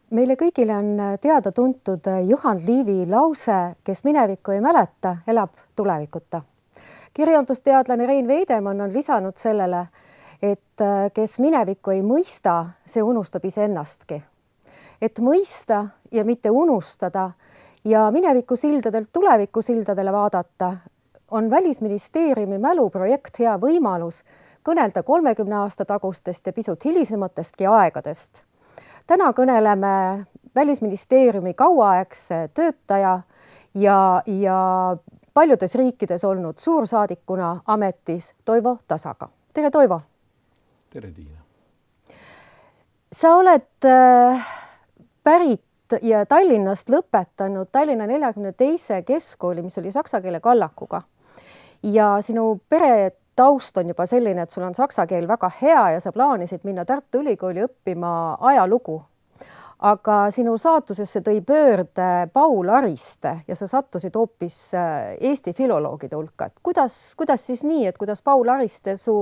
Meile kõigile on teada tuntud Juhan Liivi lause, kes minevikku ei mäleta, elab tulevikuta. Kirjandusteadlane Rein Veidemann on lisanud sellele, et kes minevikku ei mõista, see unustab iseennastki. Et mõista ja mitte unustada ja mineviku sildadelt tuleviku sildadele vaadata, on Välisministeeriumi mäluprojekt hea võimalus kõnelda 30 aasta tagustest ja pisut hilisematestki aegadest. Täna kõneleme Välisministeeriumi kauaaegse töötaja ja paljudes riikides olnud suursaadikuna ametis Toivo Tasaga. Tere, Toivo! Tere, Tiina! Sa oled pärit ja Tallinnast lõpetanud Tallinna 42. keskkooli, mis oli saksa keele kallakuga. Ja sinu pere taust on juba selline, et sul on saksa keel väga hea ja sa plaanisid minna Tartu Ülikooli õppima ajalugu. Aga sinu saatusesse tõi pöörde Paul Ariste ja sa sattusid hoopis Eesti filoloogide hulka. Et kuidas siis nii, et kuidas Paul Ariste su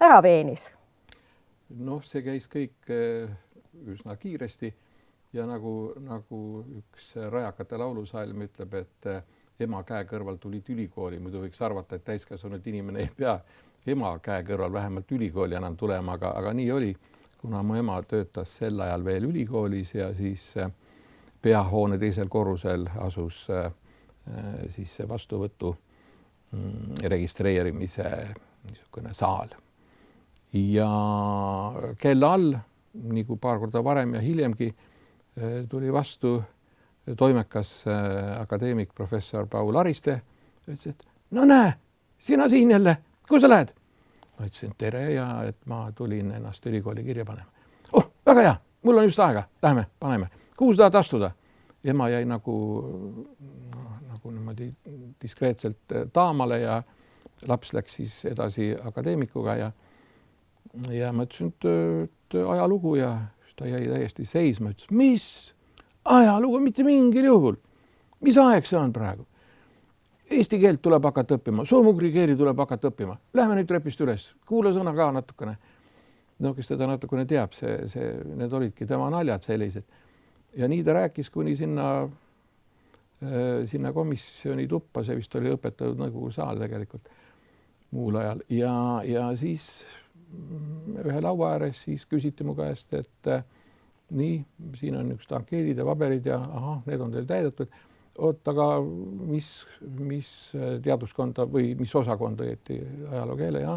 ära veenis? Noh, see käis kõik üsna kiiresti ja nagu üks rajakate laulusalm ütleb, et ema käe kõrval tulid ülikooli, muidu võiks arvata, et täiskasvanud inimene ei pea ema käe kõrval vähemalt ülikooli enam tulema, aga nii oli, kuna mu ema töötas sel ajal veel ülikoolis ja siis peahoone teisel korrusel asus siis see vastuvõtu registreerimise niisugune saal. Ja kella all, nii kui paar korda varem ja hiljemgi, tuli vastu toimekas akadeemik professor Paul Ariste, ütles, et no näe, sina siin jälle, kuhu sa lähed? Ma ütlesin tere ja et ma tulin ennast ülikooli kirja panema. Oh, väga hea, mul on just aega, lähme, paneme. Kuhu sa tahad astuda? Ema jäi nagu niimoodi diskreetselt taamale ja laps läks siis edasi akadeemikuga ja ma ütlesin, et ajalugu ja ta jäi täiesti seisma, ütles, mis ajalugu, mitte mingil juhul. Mis aeg see on praegu? Eesti keelt tuleb hakata õppima, soomugri keeli tuleb hakata õppima. Lähme nüüd trepist üles, kuula sõna ka natukene. No, kes teda natukene teab, need olidki tema naljad sellised. Ja nii ta rääkis, kuni sinna komisjoni tuppa, see vist oli õpetatud nõukogu saal tegelikult muul ajal. Ja siis ühe laua ääres siis küsiti mu käest, et nii, siin on üks ankeedid ja paberid ja need on teil täidetud. Oot, aga mis teaduskonda või mis osakonda õieti ajaloo keele ja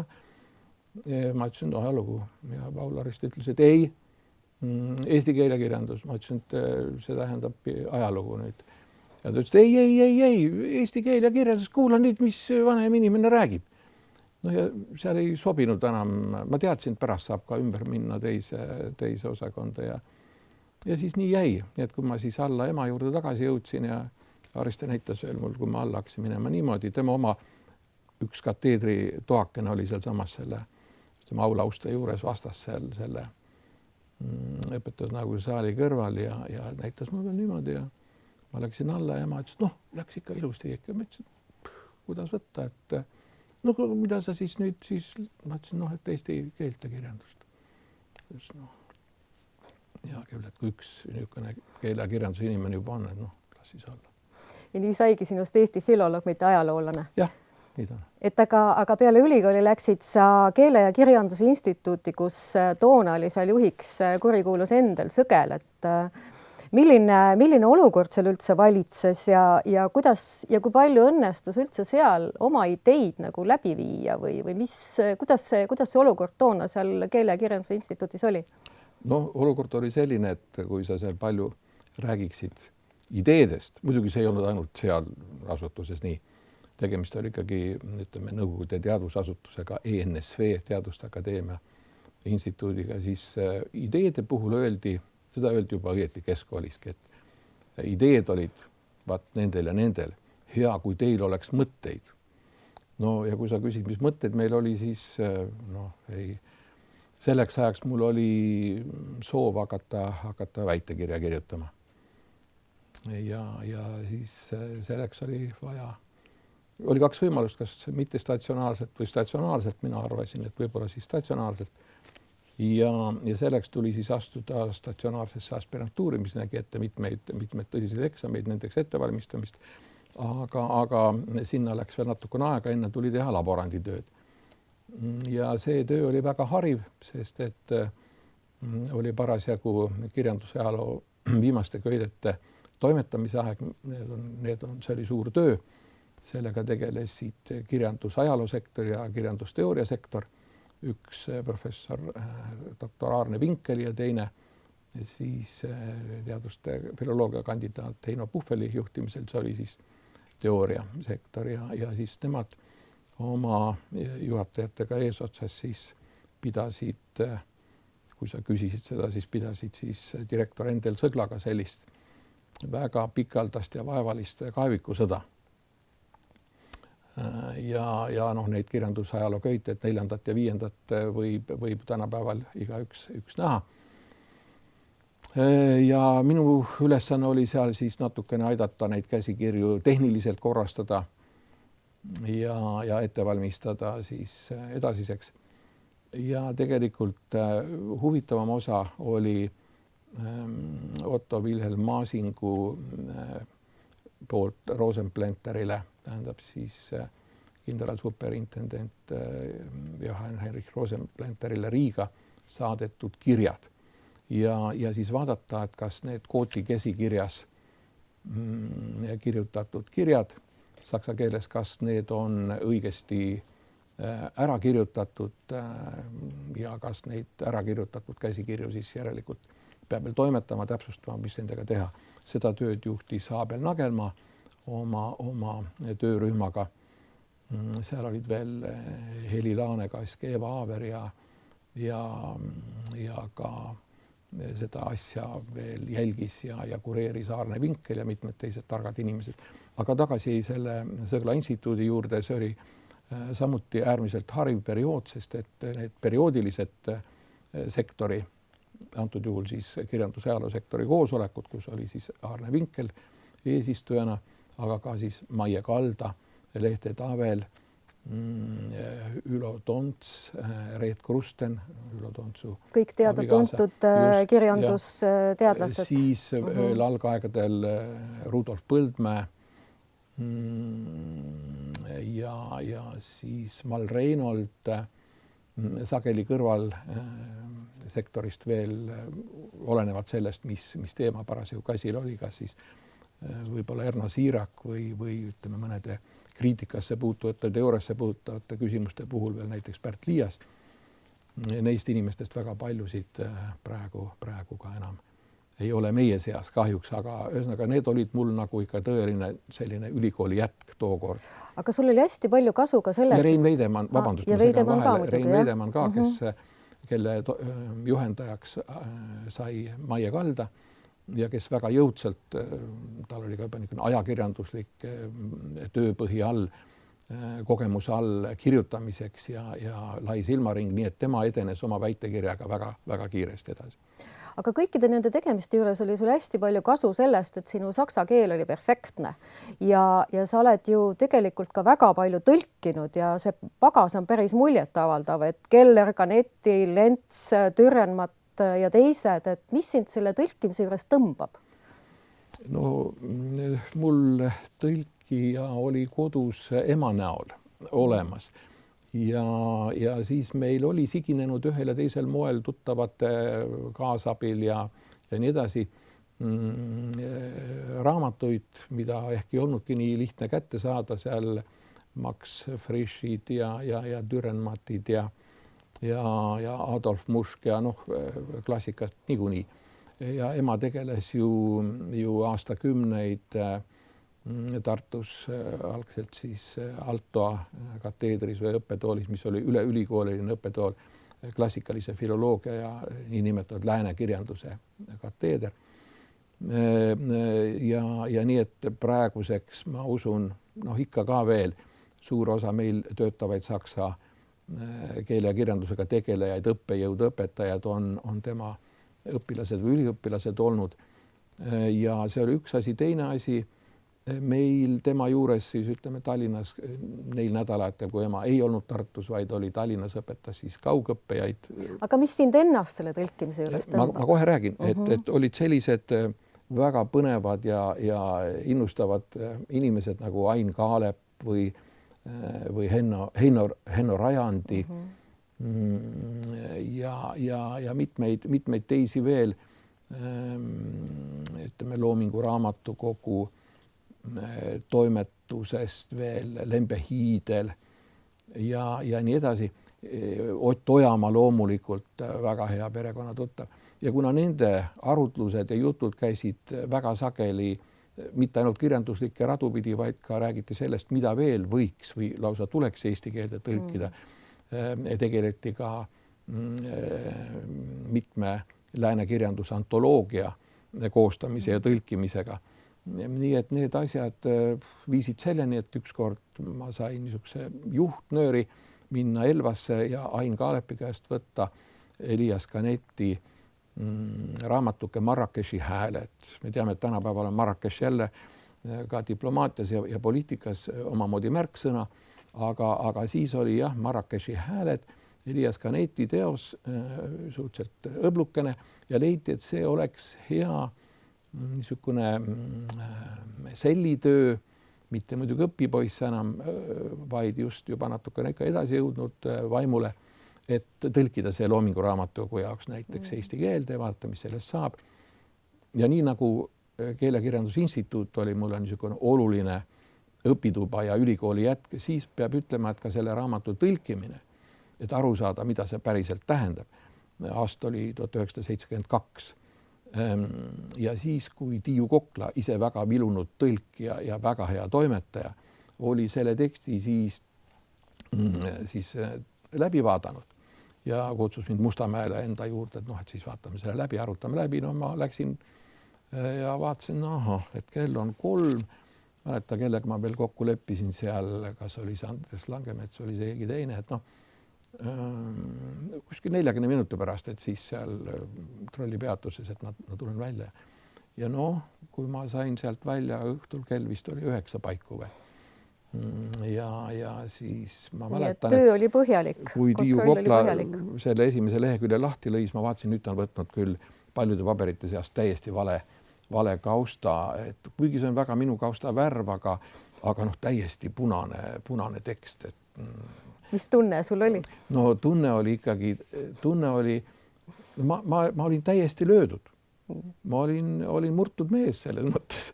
ma ütlesin ajalugu ja Paul Ariste ütles, et ei, eesti keele kirjandus. Ma ütlesin, et see tähendab ajalugu nüüd. Ja ta ütles, ei, eesti keel ja kirjandus, kuula nüüd, mis vanem inimene räägib. No ja seal ei sobinud enam, ma teadsin, et pärast saab ka ümber minna teise osakonda ja siis nii jäi. Nii et kui ma siis alla ema juurde tagasi jõudsin ja Ariste näitas veel mul, kui ma alla hakkasin minema niimoodi, tema oma üks kateedri toakene oli seal samas selle aulauste juures vastas selle õpetas nagu saali kõrval ja näitas mul veel niimoodi ja ma läksin alla ja ma ütlesin, läks ikka ilusti. Ma ütlesin, kuidas võtta, et mida sa siis nüüd ma ütlesin, et eesti keelt ja kirjandust. Ja küll, et kui üks niisugune keele kirjanduse inimene juba on, las siis olla. Ja nii saigi sinust Eesti filoloog, mitte ajaloolane. Jah, nii ta on. Et aga peale ülikooli läksid sa Keele- ja Kirjanduse Instituuti, kus toona oli seal juhiks kurikuulus Endel Sõgel. Et milline olukord seal üldse valitses ja kui palju õnnestus üldse seal oma ideid nagu läbi viia või kuidas see olukord toona seal Keele- ja Kirjanduse Instituutis oli? No olukord oli selline, et kui sa seal palju räägiksid ideedest, muidugi see ei olnud ainult seal asutuses nii. Tegemist oli ikkagi, ütleme, Nõukogude teadusasutusega ENSV, Teaduste Akadeemia instituudiga, siis ideede puhul seda öeldi juba õieti keskkooliski, et ideed olid nendel ja nendel. Hea, kui teil oleks mõtteid. No ja kui sa küsid, mis mõtteid meil oli, siis selleks ajaks mul oli soov hakata väitekirja kirjutama. Ja siis selleks oli kaks võimalust, kas mitte statsionaarselt või statsionaarselt. Mina arvasin, et võib-olla siis statsionaarselt. ja selleks tuli siis astuda statsionaarsesse aspirantuuri, mis nägi ette mitmeid tõsiseid eksameid, nendeks ettevalmistamist. Aga sinna läks veel natukene aega, enne tuli teha laboranditööd. Ja see töö oli väga hariv, sest et oli parasjagu kirjandusajaloo viimaste köidete toimetamise aeg. See oli suur töö. Sellega tegelesid kirjandusajaloosektor ja kirjandusteooriasektor. Üks professor doktor Aarne Vinkel ja teine siis teaduste filoloogia kandidaat Heino Puhveli juhtimisel. See oli siis teooriasektor ja siis nemad oma juhatajatega eesotsas siis pidasid, kui sa küsisid seda, siis pidasid siis direktor Endel Sõglaga sellist väga pikaldast ja vaevalist kaevikusõda. Ja neid kirjandusajaloo köited 4. ja 5. võib tänapäeval igaüks näha. Ja minu ülesanne oli seal siis natukene aidata neid käsikirju tehniliselt korrastada ja ette valmistada siis edasiseks. Ja tegelikult huvitavam osa oli Otto Wilhelm Maasingu poolt Rosenplenterile, tähendab siis kindralsuperintendent Johann Heinrich Rosenplenterile Riiga saadetud kirjad ja siis vaadata, et kas need Kooti käsikirjas kirjutatud kirjad saksa keeles, kas need on õigesti ära kirjutatud ja kas neid ära kirjutatud käsikirju siis järelikult peab veel toimetama, täpsustama, mis nendega teha. Seda tööd juhtis Abel Nagelmaa oma töörühmaga. Seal olid veel Heli Laanekask, Eva Aaver ja ka seda asja veel jälgis ja kureeris Aarne Vinkel ja mitmed teised targad inimesed. Aga tagasi selle Sõgla instituudi juurde, see oli samuti äärmiselt hariv periood, sest et need perioodilised sektori, antud juhul siis kirjandusajaloosektori koosolekud, kus oli siis Aarne Vinkel eesistujana, aga ka siis Maie Kalda, Lehte Tavel, Ülo Tonts, Reet Krusten, Ülo Tontsu. Kõik teada-tuntud kirjandusteadlased. Siis veel algaegadel Rudolf Põldmäe ja siis Mal Reinold, sageli kõrval sektorist veel olenevalt sellest, mis teema parasjagu käsil oli, kas siis võib-olla Erna Siirak või ütleme mõnede kriitikasse puutuvate, teooriasse puutuvate küsimuste puhul veel näiteks Pärt Liias. Neist inimestest väga paljusid praegu ka enam ei ole meie seas kahjuks, aga ühesõnaga need olid mul nagu ikka tõeline selline ülikooli jätk tookord. Aga sul oli hästi palju kasu ka sellest. Ja Rein Veidemann, vabandust, Rein Veidemann ka, kelle juhendajaks sai Maie Kalda ja kes väga jõudsalt, tal oli ka juba ajakirjanduslik tööpõhi all, kogemuse all kirjutamiseks ja lai silmaring, nii et tema edenes oma väitekirjaga väga kiiresti edasi. Aga kõikide nende tegemiste juures oli sul hästi palju kasu sellest, et sinu saksa keel oli perfektne ja sa oled ju tegelikult ka väga palju tõlkinud ja see pagas on päris muljetavaldav, et Keller, Canetti, Lents, Dürrenmatt ja teised, et mis sind selle tõlkimise juures tõmbab? No mul tõlkija oli kodus ema näol olemas. Ja siis meil oli siginenud ühel ja teisel moel tuttavate kaasabil ja nii edasi raamatuid, mida ehk ei olnudki nii lihtne kätte saada, seal Max Frischid ja Dürrenmattid ja Adolf Mušk ja klassikast niikuinii. Ja ema tegeles ju aastakümneid Tartus algselt siis Altoa kateedris või õppetoolis, mis oli üleülikooliline õppetool, klassikalise filoloogia ja niinimetatud lääne kirjanduse kateeder. Ja nii, et praeguseks ma usun, ikka ka veel suur osa meil töötavaid saksa keele ja kirjandusega tegelejaid, õppejõud, õpetajad on tema õpilased või üliõpilased olnud. Ja see oli üks asi, teine asi. meil tema juures siis ütleme Tallinnas neil nädalatel, kui ema ei olnud Tartus, vaid oli Tallinnas, õpetas siis kaugõppejaid. Aga mis sind ennast selle tõlkimise juures tõmbab? Ma kohe räägin, et olid sellised väga põnevad ja innustavad inimesed nagu Ain Kaalep või Henno Rajandi ja mitmeid teisi veel, ütleme Loomingu Raamatukogu toimetusest veel Lembe Hiidel ja nii edasi. Ott Ojamaa loomulikult väga hea perekonnatuttav. Ja kuna nende arutlused ja jutud käisid väga sageli mitte ainult kirjanduslikke radu pidi, vaid ka räägiti sellest, mida veel võiks või lausa tuleks eesti keelde tõlkida. Tegeleti ka mitme lääne kirjandusantoloogia koostamise ja tõlkimisega. Nii et need asjad viisid selleni, et ükskord ma sain niisuguse juhtnööri minna Elvasse ja Ain Kaalepi käest võtta Elias Canetti raamatuke Marrakechi hääled. Me teame, et tänapäeval on Marrakech jälle ka diplomaatias ja poliitikas omamoodi märksõna, aga siis oli jah, Marrakechi hääled, Elias Canetti teos, suhteliselt õblukene ja leiti, et see oleks hea niisugune sellitöö, mitte muidugi õpipoiss enam, vaid just juba natukene ikka edasi jõudnud vaimule, et tõlkida see Loomingu Raamatukogu jaoks näiteks eesti keelde, vaadata, mis sellest saab. Ja nii nagu Keelekirjandusinstituut oli mulle niisugune oluline õpituba ja ülikooli jätk, siis peab ütlema, et ka selle raamatu tõlkimine, et aru saada, mida see päriselt tähendab. Aasta oli 1972. Ja siis, kui Tiiu Kokla, ise väga vilunud tõlk ja väga hea toimetaja, oli selle teksti siis läbi vaadanud ja kutsus mind Mustamäele enda juurde, et siis vaatame selle läbi, arutame läbi. No ma läksin ja vaatasin, et kell on 3. Mäleta, kellega ma veel kokku leppisin seal, kas oli Andres Langemets, oli see keegi teine, et kuskil 40 minuti pärast, et siis seal trollipeatuses, et ma tulen välja. Ja kui ma sain sealt välja õhtul, kell vist oli 9 paiku või. Ja siis ma mäletan, töö oli põhjalik. Kui Tiiu Kokla selle esimese lehekülje lahti lõis, ma vaatasin, nüüd on võtnud küll paljude paberite seast täiesti vale kausta, et kuigi see on väga minu kausta värv, aga täiesti punane tekst. Mis tunne sul oli? No tunne oli, ma olin täiesti löödud. Ma olin murtud mees selles mõttes,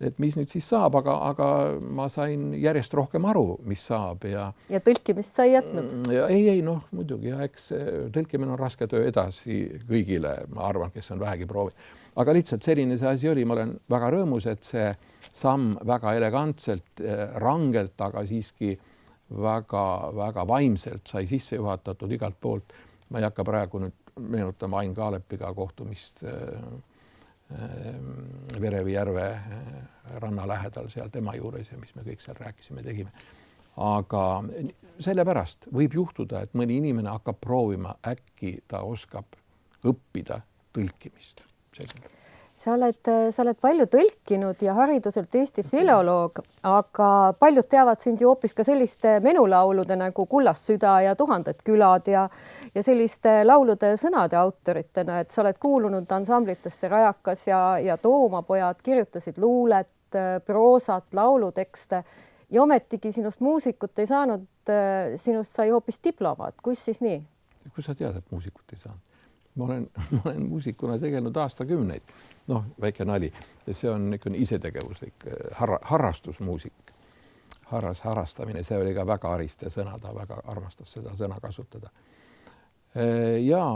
et mis nüüd siis saab, aga ma sain järjest rohkem aru, mis saab. Ja tõlkimist sai jätnud? Ei, muidugi. Ja eks tõlkimine on raske töö edasi kõigile, ma arvan, kes on vähegi proovinud. Aga lihtsalt selline see asi oli. Ma olen väga rõõmus, et see samm väga elegantselt, rangelt, aga siiski väga vaimselt sai sisse juhatatud igalt poolt. Ma ei hakka praegu nüüd meenutama Ain Kaalepiga kohtumist Verevi järve ranna lähedal seal tema juures ja mis me kõik seal rääkisime, tegime. Aga sellepärast võib juhtuda, et mõni inimene hakkab proovima, äkki ta oskab õppida tõlkimist. Sa oled palju tõlkinud ja hariduselt Eesti filoloog, aga paljud teavad sind ju hoopis ka selliste menulaulude nagu Kullast süda ja Tuhanded külad ja selliste laulude sõnade autoritena, et sa oled kuulunud ansamblitesse Rajakas ja Toomapojad, kirjutasid luulet, proosat, laulutekste ja ometigi sinust muusikut ei saanud, sinust sai hoopis diplomaat. Kus siis nii? Kus sa tead, et muusikut ei saanud? Ma olen muusikuna tegelenud aastakümneid. Väike nali. See on isetegevuslik harrastusmuusik. Harrastamine, see oli ka väga ariste sõna, ta väga armastas seda sõna kasutada. Ja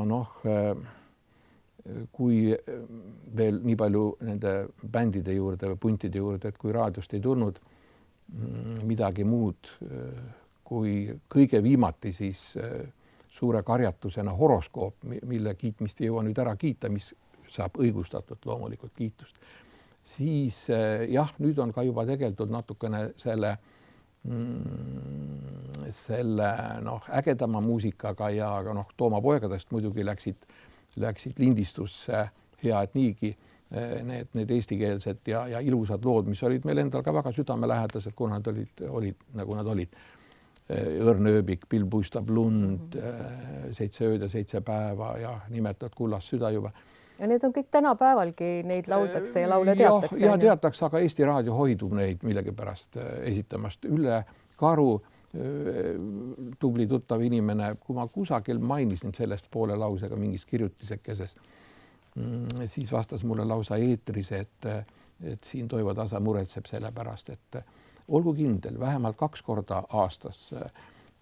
kui veel nii palju nende bändide juurde või puntide juurde, et kui raadiost ei tulnud midagi muud, kui kõige viimati siis suure karjatusena horoskoop, mille kiitmist ei jõua nüüd ära kiita, mis saab õigustatud loomulikult kiitust. Siis jah, nüüd on ka juba tegeldud natukene selle ägedama muusikaga ja Toomapoegadest muidugi läksid lindistusse hea, et niigi need eestikeelsed ja ilusad lood, mis olid meil endal ka väga südamelähedased, kuna nad olid nagu nad olid. Õrn ööbik, Pill puistab lund, 7 ööd ja 7 päeva ja nimetad Kullast süda juba. Ja need on kõik tänapäevalgi, neid lauldakse ja laule teatakse. Ja teatakse, aga Eesti Raadio hoidub neid millegipärast esitamast. Ülle Karu, tubli tuttav inimene, kui ma kusagil mainisin sellest poole lausega mingis kirjutisekeses, siis vastas mulle lausa eetris, et siin Toivo Tasa muretseb selle pärast, et olgu kindel, vähemalt 2 korda aastas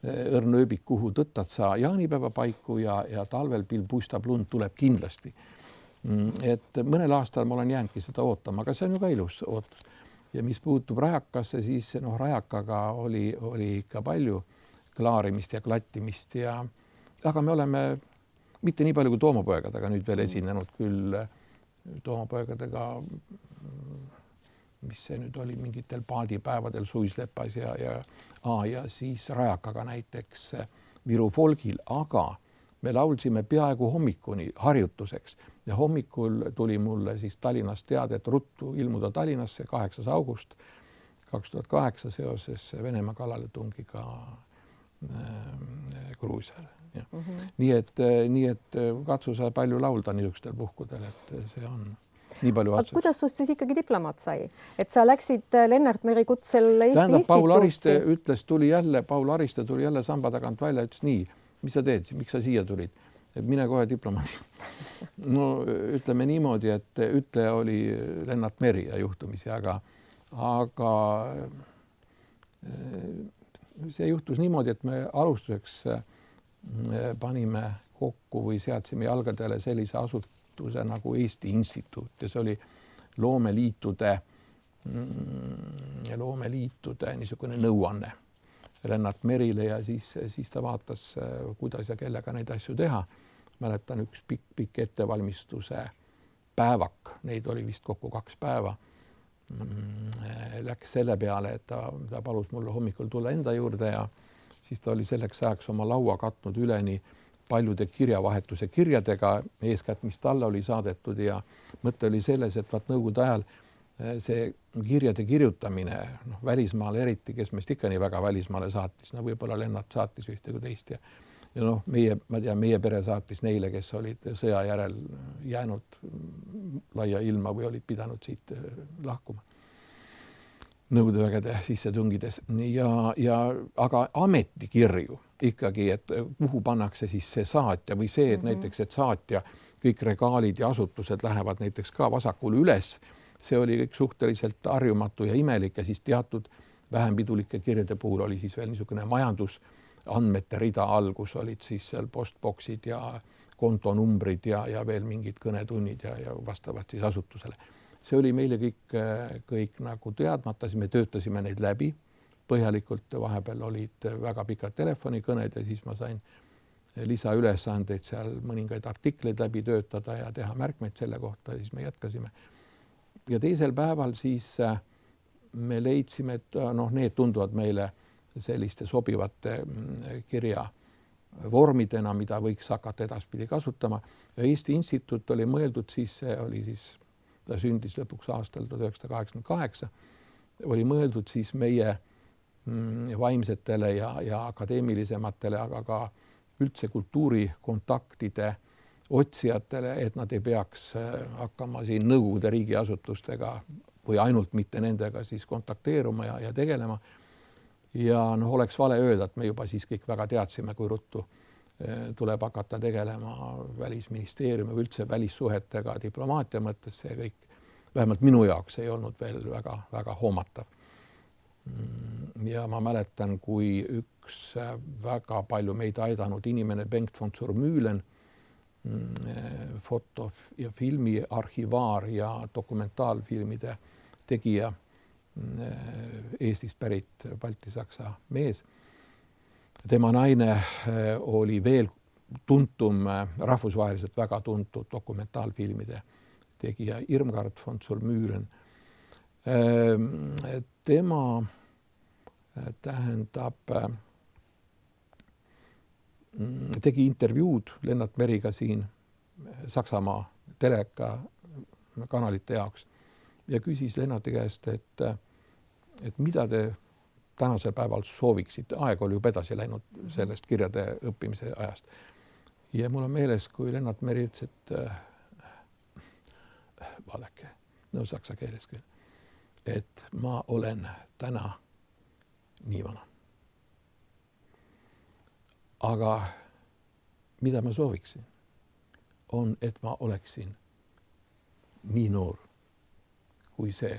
õrn ööbik, kuhu tõttad sa jaanipäeva paiku ja talvel Pill puistab lund tuleb kindlasti. Et mõnel aastal ma olen jäänudki seda ootama, aga see on ju ka ilus ootus. Ja mis puutub Rajakasse, siis Rajakaga oli ikka palju klaarimist ja klattimist aga me oleme mitte nii palju kui Toomapoegadega nüüd veel esinenud küll Toomapoegadega, mis see nüüd oli mingitel paadipäevadel Suislepas ja siis Rajakaga näiteks Viru folgil, aga me laulsime peaaegu hommikuni harjutuseks ja hommikul tuli mulle siis Tallinnast teada, et ruttu ilmuda Tallinnasse 8. august 2008 seoses Venemaa kallaletungiga Gruusiale. Nii et katsu sa palju laulda niisugustel puhkudel, et see on nii palju otsus. Kuidas sust siis ikkagi diplomaat sai? Et sa läksid Lennart Meri kutsel Eesti instituuti? Paul Ariste tuli jälle samba tagant välja, ütles nii, mis sa teed, miks sa siia tulid? Mine kohe diplomaat. No ütleme niimoodi, et ütleja oli Lennart Meri ja juhtumisi, aga see juhtus niimoodi, et me alustuseks panime kokku või seadsime jalgadele sellise asutuse nagu Eesti Instituut ja see oli loomeliitude niisugune nõuanne Lennart Merile ja siis ta vaatas, kuidas ja kellega neid asju teha. Mäletan üks pikk ettevalmistuse päevak, neid oli vist kokku 2 päeva. Läks selle peale, et ta palus mulle hommikul tulla enda juurde ja siis ta oli selleks ajaks oma laua katnud üleni paljude kirjavahetuse kirjadega, eeskätt, mis talle oli saadetud ja mõte oli selles, et Nõukogude ajal see kirjade kirjutamine välismaale eriti, kes meist ikka nii väga välismaale saatis, võib-olla Lennart saatis ühte kui teist ja meie pere saatis neile, kes olid sõja järel jäänud laia ilma või olid pidanud siit lahkuma Nõukogude vägede sisse tungides aga ametikirju ikkagi, et kuhu pannakse siis see saatja või see, et näiteks, et saatja kõik regaalid ja asutused lähevad näiteks ka vasakule üles. See oli kõik suhteliselt harjumatu ja imelik ja siis teatud vähem pidulike kirjade puhul oli siis veel niisugune majandusandmete rida all, kus olid siis seal postboksid ja kontonumbrid ja veel mingid kõnetunnid ja vastavalt siis asutusele. See oli meile kõik nagu teadmata, siis me töötasime neid läbi põhjalikult, vahepeal olid väga pikad telefonikõned ja siis ma sain lisaülesandeid seal mõningaid artikleid läbi töötada ja teha märkmeid selle kohta, siis me jätkasime. Ja teisel päeval siis me leidsime, et need tunduvad meile selliste sobivate kirja vormidena, mida võiks hakata edaspidi kasutama. Ja Eesti Instituut oli mõeldud siis, ta sündis lõpuks aastal 1988, oli mõeldud siis meie vaimsetele ja akadeemilisematele, aga ka üldse kultuurikontaktide otsijatele, et nad ei peaks hakkama siin Nõukogude riigiasutustega või ainult mitte nendega siis kontakteeruma ja tegelema. Ja oleks vale öelda, et me juba siis kõik väga teadsime, kui ruttu tuleb hakata tegelema välisministeeriumi või üldse välissuhetega diplomaatia mõttes, see kõik, vähemalt minu jaoks ei olnud veel väga hoomatav. Ja ma mäletan, kui üks väga palju meid aidanud inimene, Bengt von Zur-Mühlen, foto- ja filmiarhivaar ja dokumentaalfilmide tegija, Eestist pärit Balti-Saksa mees. Tema naine oli veel tuntum, rahvusvaheliselt väga tuntud dokumentaalfilmide tegija Irmgard von Zur-Mühlen. Tema tegi intervjuud Lennart Meriga siin Saksamaa teleka kanalite jaoks ja küsis Lennarti käest, et mida te tänasel päeval sooviksite. Aeg oli juba edasi läinud sellest kirjade õppimise ajast. Ja mul on meeles, kui Lennart Meri ütles, et vaadake, no saksa keeles küll, et ma olen täna nii vana. Aga mida ma sooviksin, on, et ma oleksin nii noor kui see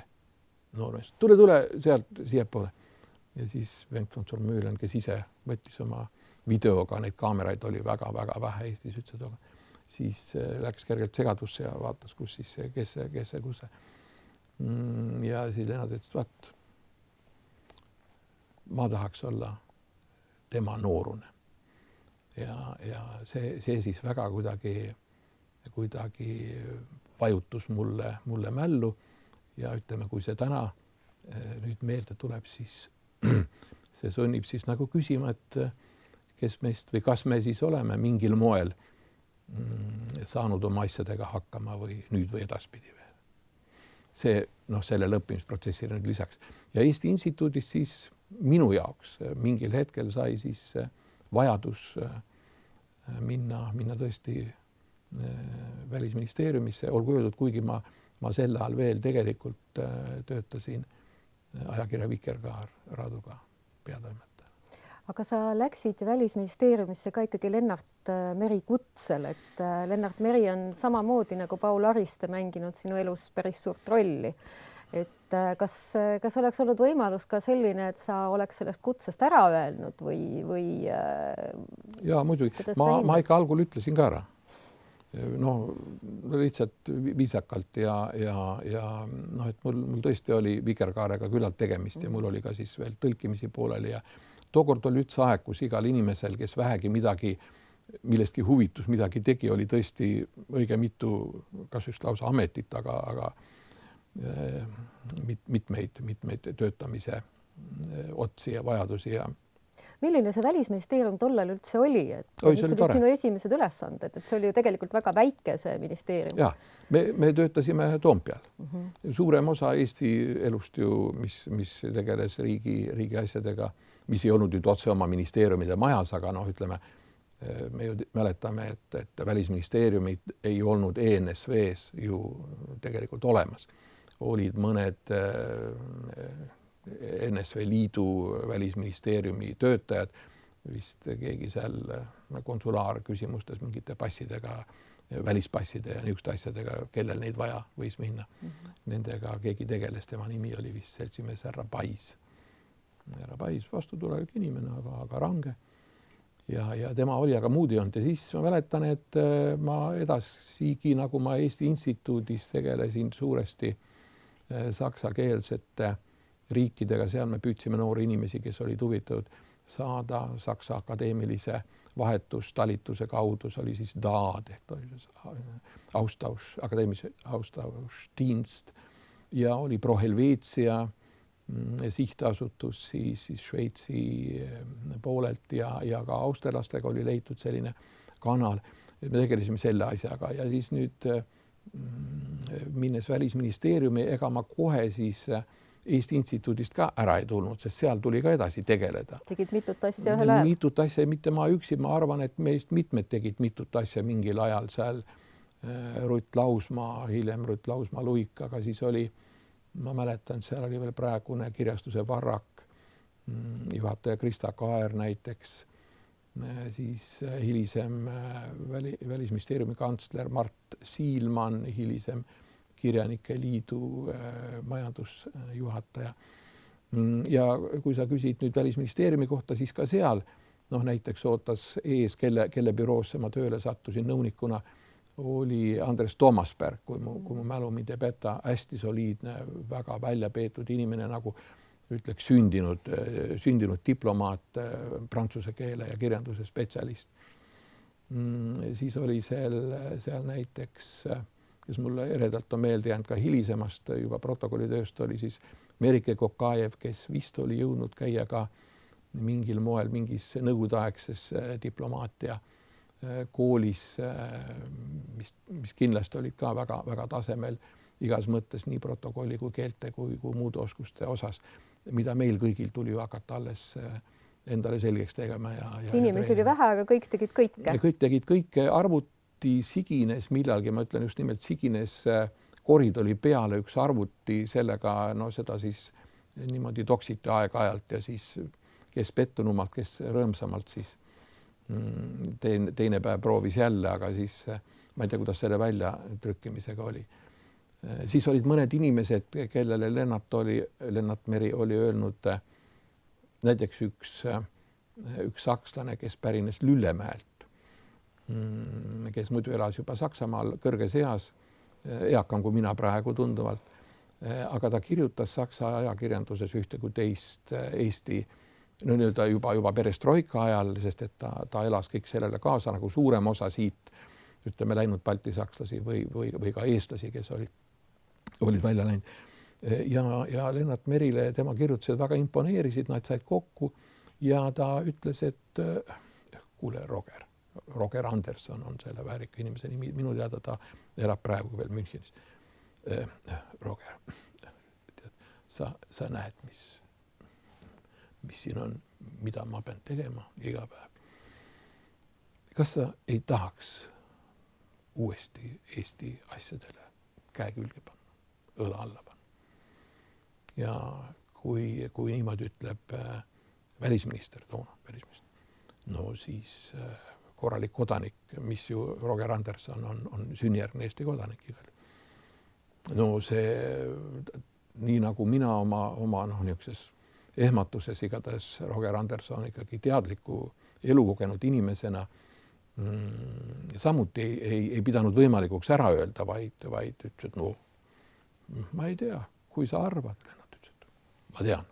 noormees. Tule sealt siiapoole. Ja siis Bengt von Zormühlen, kes ise võttis oma videoga, neid kaameraid oli väga-väga vähe Eestis üldse toga, siis läks kergelt segadusse ja vaatas, kus siis see, kes see. Ja siis Lennart ütles, vaat, ma tahaks olla tema noorune. Ja see siis väga kuidagi vajutus mulle mällu ja ütleme, kui see täna nüüd meelde tuleb, siis see sunnib siis nagu küsima, et kes meist või kas me siis oleme mingil moel saanud oma asjadega hakkama või nüüd või edaspidi veel. See selle lõppimisprotsessile nüüd lisaks. Ja Eesti Instituudis siis minu jaoks mingil hetkel sai siis vajadus minna tõesti Välisministeeriumisse, olgu öeldud, kuigi ma sel ajal veel tegelikult töötasin ajakirja Vikerkaar Raaduga peatoimetaja. Aga sa läksid Välisministeeriumisse ka ikkagi Lennart Meri kutsel, et Lennart Meri on samamoodi nagu Paul Ariste mänginud sinu elus päris suurt rolli. Et kas oleks olnud võimalus ka selline, et sa oleks sellest kutsest ära öelnud või Jaa, muidugi. Ma ikka algul ütlesin ka ära. Lihtsalt viisakalt ja et mul tõesti oli Vikerkaarega küllalt tegemist ja mul oli ka siis veel tõlkimisi pooleli ja tookord oli üldse aeg, kus igal inimesel, kes vähegi midagi, millestki huvitus midagi tegi, oli tõesti õige mitu, kas just lausa ametit, aga mitmeid töötamise otsi ja vajadusi ja milline see Välisministeerium tollal üldse oli, et mis olid sinu esimesed ülesanded, et see oli ju tegelikult väga väike see ministeerium. Ja, me töötasime Toompeal. Suurem osa Eesti elust ju, mis tegeles riigi asjadega, mis ei olnud nüüd otse oma ministeeriumide majas, aga ütleme, me ju mäletame, et Välisministeeriumid ei olnud ENSV-s ju tegelikult olemas. Olid mõned NSV Liidu Välisministeeriumi töötajad, vist keegi seal konsulaarküsimustes mingite passidega, välispasside ja niisuguste asjadega, kellel neid vaja võis minna. Nendega keegi tegeles, tema nimi oli vist seltsimees härra Pais. Härra Pais vastutulevik inimene, aga range. Ja tema oli, aga muud ei olnud. Ja siis ma mäletan, et ma edasigi, nagu ma Eesti Instituudis tegelesin suuresti saksakeelsete riikidega, seal me püüdsime noori inimesi, kes olid huvitatud saada Saksa akadeemilise vahetustalituse kaudu, see oli siis DAAD ehk akadeemilise Austauschdienst ja oli Pro Helvetia sihtasutus siis Šveitsi poolelt ja ka austerlastega oli leitud selline kanal. Me tegelesime selle asjaga ja siis nüüd minnes Välisministeeriumi, ega ma kohe siis Eesti Instituudist ka ära ei tulnud, sest seal tuli ka edasi tegeleda. Tegid mitut asja ühel ajal? Mitut asja, mitte ma üksi, ma arvan, et meist mitmed tegid mitut asja mingil ajal seal Rutt Lausmaa, hiljem Rutt Lausmaa Luik, aga siis oli, ma mäletan, seal oli veel praegune kirjastuse Varrak, juhataja Krista Kaer näiteks, siis hilisem Välisministeeriumi kantsler Mart Siilman, hilisem Kirjanike Liidu majandusjuhataja. Ja kui sa küsid nüüd Välisministeeriumi kohta, siis ka seal näiteks ootas ees, kelle büroosse ma tööle sattusin nõunikuna, oli Andres Toomasberg, kui mu mälu mind ei peta, hästi soliidne, väga välja peetud inimene, nagu ütleks sündinud diplomaat, prantsuse keele ja kirjanduse spetsialist. Siis oli seal näiteks kes mulle eredalt on meelde jäänud ka hilisemast juba protokollitööst, oli siis Merike Kokajev, kes vist oli jõudnud käia ka mingil moel mingis nõukogudeaegses diplomaatia koolis, mis kindlasti olid ka väga tasemel igas mõttes nii protokolli kui keelte kui muude oskuste osas, mida meil kõigil tuli hakata alles endale selgeks tegema. Inimesi oli vähe, aga kõik tegid kõike. Kõik tegid kõike, arvuti sigines millalgi, ma ütlen just nimelt sigines koridori peale üks arvuti, sellega seda siis niimoodi toksiti aeg-ajalt ja siis kes pettunumalt, kes rõõmsamalt siis teine päev proovis jälle, aga siis ma ei tea, kuidas selle välja trükkimisega oli. Siis olid mõned inimesed, kellele Lennart Meri oli öelnud, näiteks üks sakslane, kes pärines Lüllemäelt, kes muidu elas juba Saksamaal kõrges eas, eakam kui mina praegu tunduvalt, aga ta kirjutas Saksa ajakirjanduses ühte kui teist Eesti nii-öelda juba perestroika ajal, sest et ta elas kõik sellele kaasa nagu suurem osa siit, ütleme läinud baltisakslasi või ka eestlasi, kes olid välja läinud. Ja Lennart Merile tema kirjutused väga imponeerisid, nad said kokku ja ta ütles, et kuule, Roger Anderson on selle väärika inimese nimi, minu teada ta elab praegu veel Münchenis. Roger, sa näed, mis siin on, mida ma pean tegema iga päev. Kas sa ei tahaks uuesti Eesti asjadele käe külge panna, õla alla panna? Ja kui niimoodi ütleb välisminister, no siis korralik kodanik, mis ju Roger Anderson on sünnijärgne Eesti kodanik igal. No see, nii nagu mina oma niisuguses ehmatuses igatahes Roger Anderson ikkagi teadliku elukogenud inimesena samuti ei pidanud võimalikuks ära öelda, vaid ütles, et no ma ei tea, kui sa arvad, Lennart ütles, et ma tean.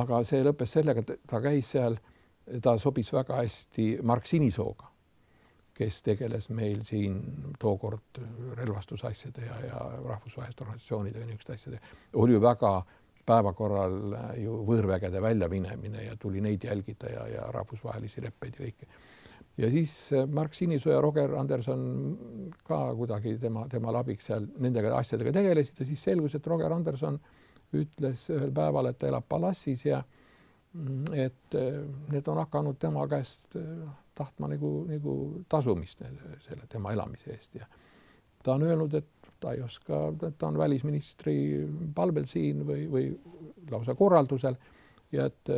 Aga see lõppes sellega, ta käis seal, ta sobis väga hästi Mark Sinisooga, kes tegeles meil siin tookord relvastusasjade ja rahvusvaheliste organisatsioonidega niisuguste asjadega. Oli ju väga päevakorral ju võõrvägede väljaminemine ja tuli neid jälgida ja rahvusvahelisi leppeid ja kõike. Ja siis Mark Sinisoo ja Roger Anderson ka kuidagi tema abiks seal nendega asjadega tegelesid ja siis selgus, et Roger Anderson ütles ühel päeval, et ta elab Palassis ja et need on hakanud tema käest tahtma nagu tasumist selle tema elamise eest ja ta on öelnud, et ta ei oska, ta on välisministri palvel siin või lausa korraldusel ja et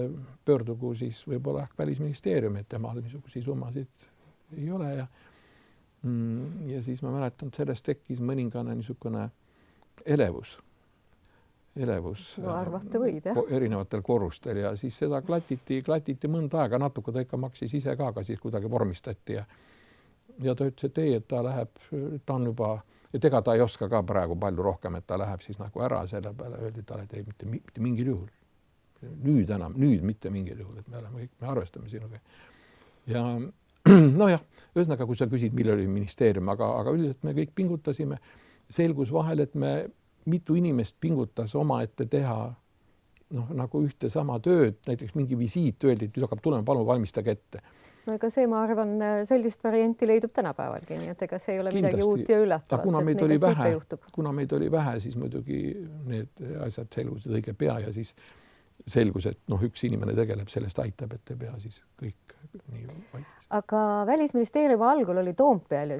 pöördugu siis võib-olla välisministeeriumi, et temal niisugusi summasid ei ole ja siis ma mäletan, sellest tekkis mõningane niisugune elevus. No arvata võib, jah. Erinevatel korrustel ja siis seda klatiti mõnda aega, natuke ta ikka maksis ise ka, aga siis kuidagi vormistati ja ta ütles, et ei, et ta läheb, ta on juba, et ega ta ei oska ka praegu palju rohkem, et ta läheb siis nagu ära, selle peale öeldi talle, et ei, mitte mingil juhul. Nüüd mitte mingil juhul, et me arvestame sinuga. Ja nojah, ühesõnaga, kui sa küsid, millal oli ministeerium, aga üldiselt me kõik pingutasime, selgus vahel, et me mitu inimest pingutas omaette teha nagu ühte sama tööd, näiteks mingi visiit öeldi, et nüüd hakkab tulema, palun valmistage ette. No ega see, ma arvan, sellist varianti leidub tänapäevalgi, nii et ega see ei ole midagi uut ja üllatavat. Kuna meid oli vähe, siis muidugi need asjad selgusid õige pea ja siis selgus, et üks inimene tegeleb, sellest aitab, et ei pea siis kõik nii vaikis. Aga Välisministeeriumi algul oli Toompeal ja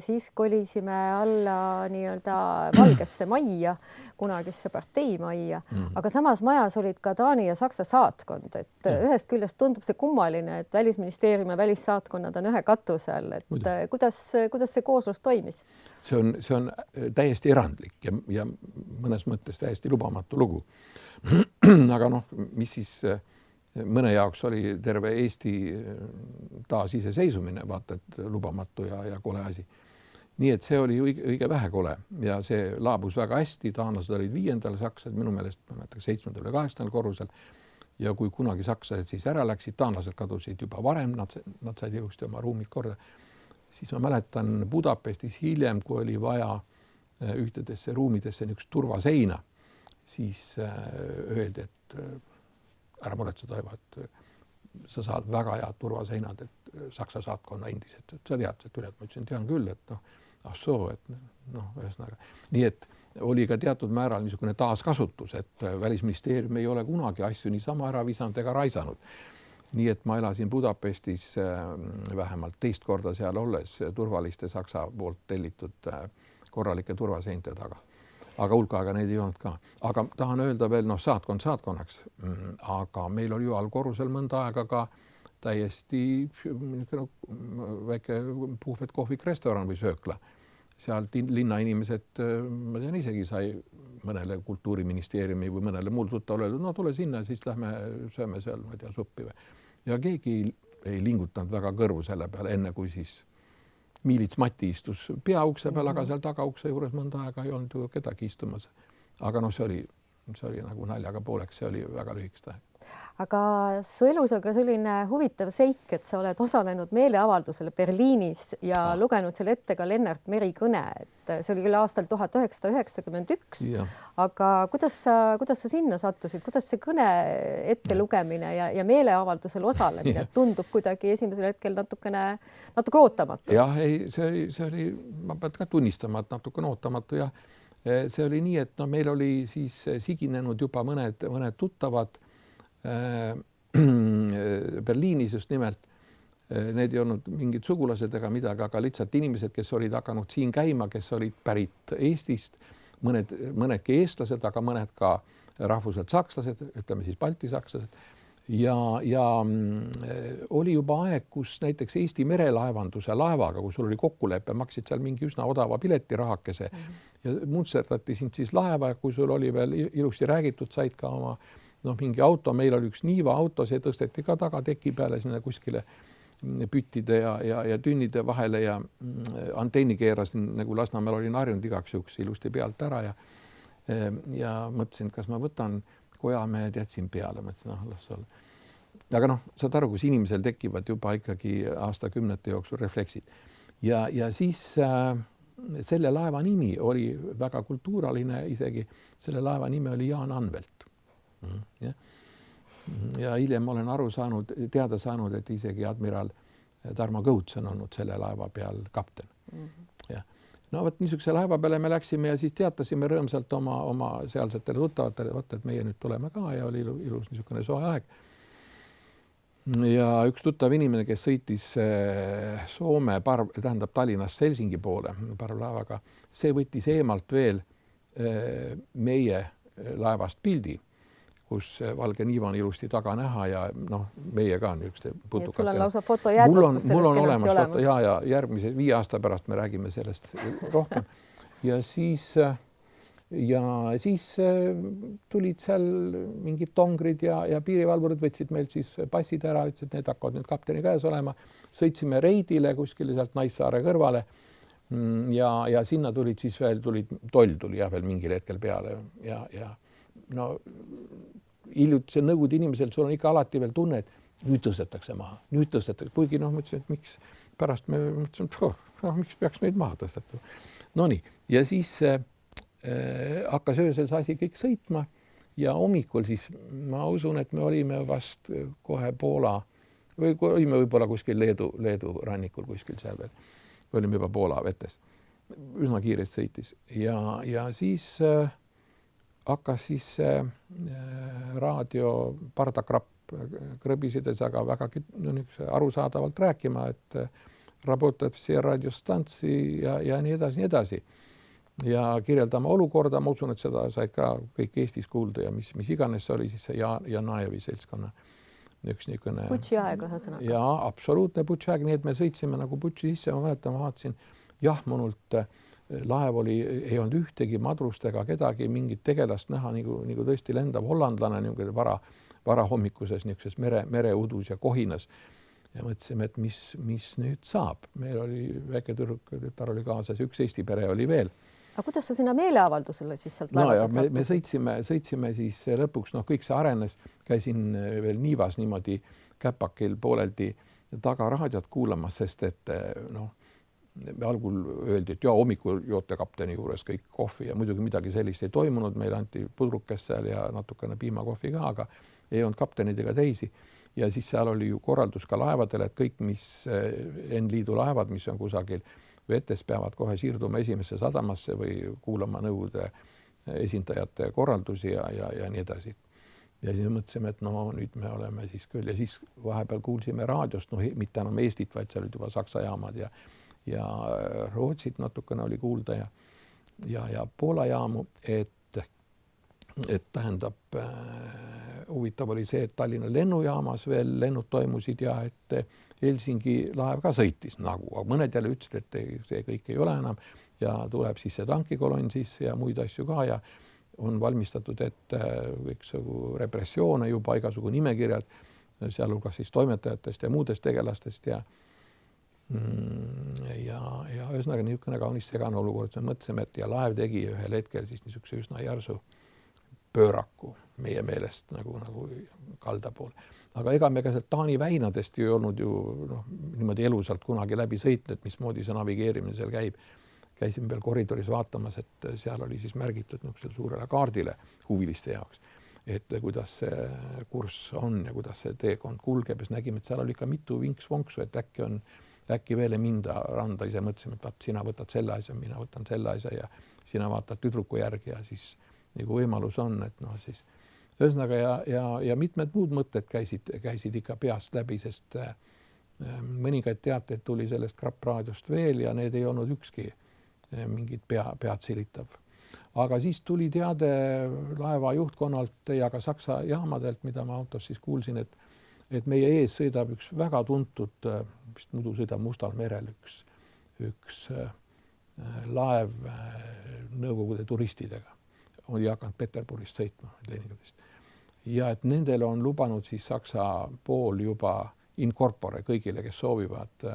siis kolisime alla nii-öelda Valgesse majja, kunagisse parteimajja, aga samas majas olid ka Taani ja Saksa saatkond, et ühest küljest tundub see kummaline, et Välisministeerium ja välissaatkonnad on ühe katuse all, et kuidas see kooslus toimis? See on täiesti erandlik ja mõnes mõttes täiesti lubamatu lugu. Aga mis siis mõne jaoks oli terve Eesti taasiseseisumine, vaata, et lubamatu ja kole asi. Nii et see oli õige vähe kole ja see laabus väga hästi, taanlased olid 5. sakslased, minu meelest 7. või 8. korrusel ja kui kunagi sakslased siis ära läksid, taanlased kadusid juba varem, nad said ilusti oma ruumid korda. Siis ma mäletan Budapestis hiljem, kui oli vaja ühtedesse ruumidesse üks turvaseina, siis öeldi, et ära muretse, Toivo, et sa saad väga head turvaseinad, et Saksa saatkonna endised, et sa tead, et üle, ma ütlesin, tean küll, et noh, ühesõnaga. Nii et oli ka teatud määral niisugune taaskasutus, et Välisministeerium ei ole kunagi asju niisama ära visanud ega raisanud. Nii et ma elasin Budapestis vähemalt teist korda seal olles turvaliste Saksa poolt tellitud korralike turvaseinte taga. Aga hulk aega neid ei olnud ka. Aga tahan öelda veel, noh, saatkond saatkonnaks, aga meil oli ju allkorrusel mõnda aega ka täiesti väike puhvet kohvik, restoran või söökla. Sealt linna inimesed, ma tean, isegi sai mõnele kultuuriministeeriumi või mõnele muul tuttavale öeldud, no tule sinna, siis lähme sööme seal, ma ei tea, suppi või. Ja keegi ei lingutanud väga kõrvu selle peale, enne kui siis miilits Mati istus peaukse peal, aga seal tagaukse juures mõnda aega ei olnud ju kedagi istumas. Aga noh, see oli nagu naljaga pooleks, see oli väga lühikest aega. Aga su elus on ka selline huvitav seik, et sa oled osalenud meeleavaldusele Berliinis ja lugenud selle ette ka Lennart Meri kõne, et see oli küll aastal 1991, aga kuidas sa sinna sattusid, kuidas see kõne ette lugemine ja meeleavaldusel osalemine tundub kuidagi esimesel hetkel natuke ootamatu? Jah, ei, see oli, ma pean ka tunnistama, et natukene ootamatu ja see oli nii, et no, meil oli siis siginenud juba mõned tuttavad Berliinis just nimelt. Need ei olnud mingid sugulased ega midagi, aga lihtsalt inimesed, kes olid hakanud siin käima, kes olid pärit Eestist, mõnedki eestlased, aga mõned ka rahvuselt sakslased, ütleme siis baltisakslased. Ja oli juba aeg, kus näiteks Eesti merelaevanduse laevaga, kus sul oli kokkulepe, maksid seal mingi üsna odava piletirahakese ja muntserdati sind siis laeva ja kui sul oli veel ilusti räägitud, said ka oma mingi auto, meil oli üks Niiva auto, see tõsteti ka tagateki peale sinna kuskile püttide ja tünnide vahele ja antenni keerasin, nagu Lasnamäel olin harjunud igaks juhuks ilusti pealt ära ja mõtlesin, kas ma võtan kojamehed, jätsin peale, mõtlesin, las olla. Aga noh, saad aru, kus inimesel tekivad juba ikkagi aastakümnete jooksul refleksid. Ja siis selle laeva nimi oli väga kultuuraline isegi, selle laeva nimi oli Jaan Anvelt. Ja hiljem olen teada saanud, et isegi admiral Tarmo Kõuts on olnud selle laeva peal kapten. Ja. No võt niisuguse laeva peale me läksime ja siis teatasime rõõmsalt oma sealsetele tuttavatele, et meie nüüd tuleme ka ja oli ilus niisugune soe aeg. Ja üks tuttav inimene, kes sõitis Soome tähendab Tallinnast Helsingi poole parvlaevaga, see võttis eemalt veel meie laevast pildi, kus valge Niiva on ilusti taga näha ja noh, meie ka niisuguste putukatele. Sul on lausa fotojäädvustus sellest kenasti olemas. Ja järgmise 5 aasta pärast me räägime sellest rohkem. Ja siis tulid seal mingid tongrid ja piirivalvurid võtsid meilt siis passid ära, ütlesid, et need hakkavad nüüd kapteni käes olema. Sõitsime reidile kuskile sealt Naissaare kõrvale ja sinna tulid siis veel, toll tuli veel mingil hetkel peale ja no hiljuti see Nõukogude inimesel sul on ikka alati veel tunne, et nüüd tõstetakse maha, kuigi noh, mõtlesin, et miks pärast me mõtlesin, et miks peaks meid maha tõsteta. No nii, ja siis hakkas öösel see asi kõik sõitma ja hommikul siis ma usun, et me olime vast kohe Poola või olime võib-olla kuskil Leedu rannikul kuskil seal veel, olime juba Poola vetes, üsna kiirelt sõitis ja siis hakkas siis raadio Pardakrapp krõbisides, aga väga arusaadavalt rääkima, et rabotab see raadiostantsi ja nii edasi. Ja kirjeldama olukorda, ma usun, et seda said ka kõik Eestis kuulda ja mis iganes oli siis see Janajevi seltskonna üks niisugune... Butši aeg ühesõnaga. Ja absoluutne Butši aeg, nii et me sõitsime nagu Butši sisse, ma mäletan, ma vaatasin jahmunult laev ei olnud ühtegi madrust ega kedagi, mingit tegelast näha, nagu tõesti lendav hollandlane varahommikuses niisuguses mereudus ja kohinas. Ja mõtlesime, et mis nüüd saab. Meil oli väike tütar oli kaasas, üks Eesti pere oli veel. Aga kuidas sa sinna meeleavaldusele siis sealt laevad sattusid? Me sõitsime siis lõpuks, kõik see arenes, käisin veel Niivas niimoodi käpakil pooleldi taga raadiot kuulamas, sest et algul öeldi, et hommikul joote kapteni juures kõik kohvi ja muidugi midagi sellist ei toimunud, meil anti pudrukest seal ja natukene piimakohvi ka, aga ei olnud kaptenid ega teisi. Ja siis seal oli ju korraldus ka laevadele, et kõik, mis N-liidu laevad, mis on kusagil vetes peavad kohe siirduma esimesse sadamasse või kuulama Nõukogude esindajate korraldusi ja nii edasi. Ja siis mõtlesime, et no nüüd me oleme siis küll ja siis vahepeal kuulsime raadiost, no mitte enam Eestit, vaid seal olid juba Saksa jaamad ja Rootsit natukene oli kuulda ja Poola jaamu, et tähendab, huvitav oli see, et Tallinna lennujaamas veel lennud toimusid ja et Helsingi laev ka sõitis nagu, aga mõned jälle ütlesid, et see kõik ei ole enam ja tuleb siis see tankikolonn sisse ja muid asju ka ja on valmistatud ette kõiksugu repressioone juba, igasugu nimekirjad, sealhulgas siis toimetajatest ja muudest tegelastest ja ühesõnaga niisugune kaunis segane olukord, me mõtlesime, et ja laev tegi ühel hetkel siis niisuguse üsna järsu pööraku meie meelest nagu kalda pool. Aga ega me ka sealt Taani väinadest ei olnud ju niimoodi elusalt kunagi läbi sõitnud, mismoodi see navigeerimine seal käib. Käisime veel koridoris vaatamas, et seal oli siis märgitud niisugusele suurele kaardile huviliste jaoks, et kuidas see kurss on ja kuidas see teekond kulgeb. Ja nägime, et seal oli ka mitu vinks-vonksu, et äkki veel ei minda randa. Ise mõtlesime, et sina võtad selle asja, mina võtan selle asja ja sina vaatad tüdruku järgi ja siis nagu võimalus on, et siis ühesõnaga ja mitmed muud mõtted käisid ikka peast läbi, sest mõningaid teateid tuli sellest Krappraadiost veel ja need ei olnud ükski mingid pead silitav. Aga siis tuli teade laeva juhtkonnalt ja ka Saksa jaamadelt, mida ma autos siis kuulsin, et meie ees sõidab üks väga tuntud, vist muidu sõidab Mustal merel üks laev Nõukogude turistidega. Oli hakanud Peterburist sõitma Leningradist. Ja et nendele on lubanud siis Saksa pool juba in corpore kõigile, kes soovivad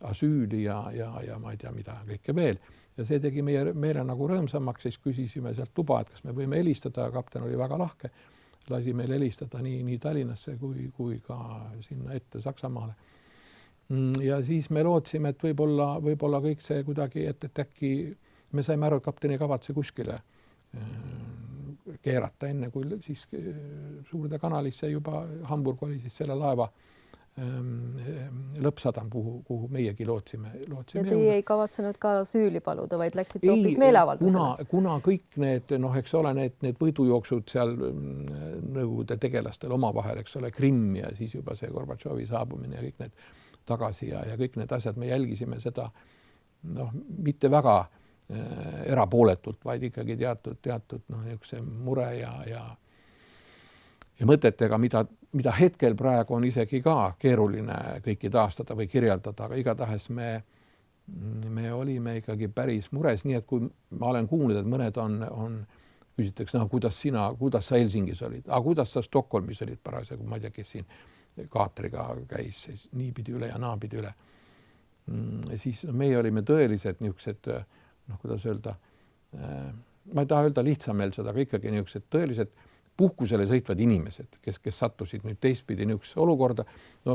asüüli ja ma ei tea mida kõike veel. Ja see tegi meie meele nagu rõõmsamaks, siis küsisime sealt tuba, et kas me võime helistada. Kapten oli väga lahke, lasi meil helistada nii Tallinnasse kui ka sinna ette Saksamaale. Ja siis me lootsime, et võib-olla kõik see kuidagi, et äkki me saime aru, et kapten ei kavatse kuskile keerata enne, kui siis suurde kanalisse juba Hamburg oli siis selle laeva lõppsadam, kuhu meiegi lootsime. Ja teie ei kavatsenud ka süüli paluda, vaid läksite hoopis meeleavaldusele? Kuna kõik need, eks ole, need võidujooksud seal Nõukogude tegelastel omavahel, eks ole, Krimm ja siis juba see Gorbatšovi saabumine ja kõik need tagasi ja kõik need asjad, me jälgisime seda mitte väga erapooletult, vaid ikkagi teatud niisuguse mure ja mõtetega, mida hetkel praegu on isegi ka keeruline kõiki taastada või kirjeldada, aga igatahes me olime ikkagi päris mures, nii et kui ma olen kuulnud, et mõned on küsitakse, kuidas sa Helsingis olid, aga kuidas sa Stockholmis olid parasjagu, ma ei tea, kes siin kaatriga käis niipidi üle ja naapidi üle. Siis meie olime tõelised niisugused, kuidas öelda, ma ei taha öelda lihtsameelsed, aga ikkagi niisugused tõelised puhkusele sõitvad inimesed, kes sattusid nüüd teistpidi niisugusesse olukorda.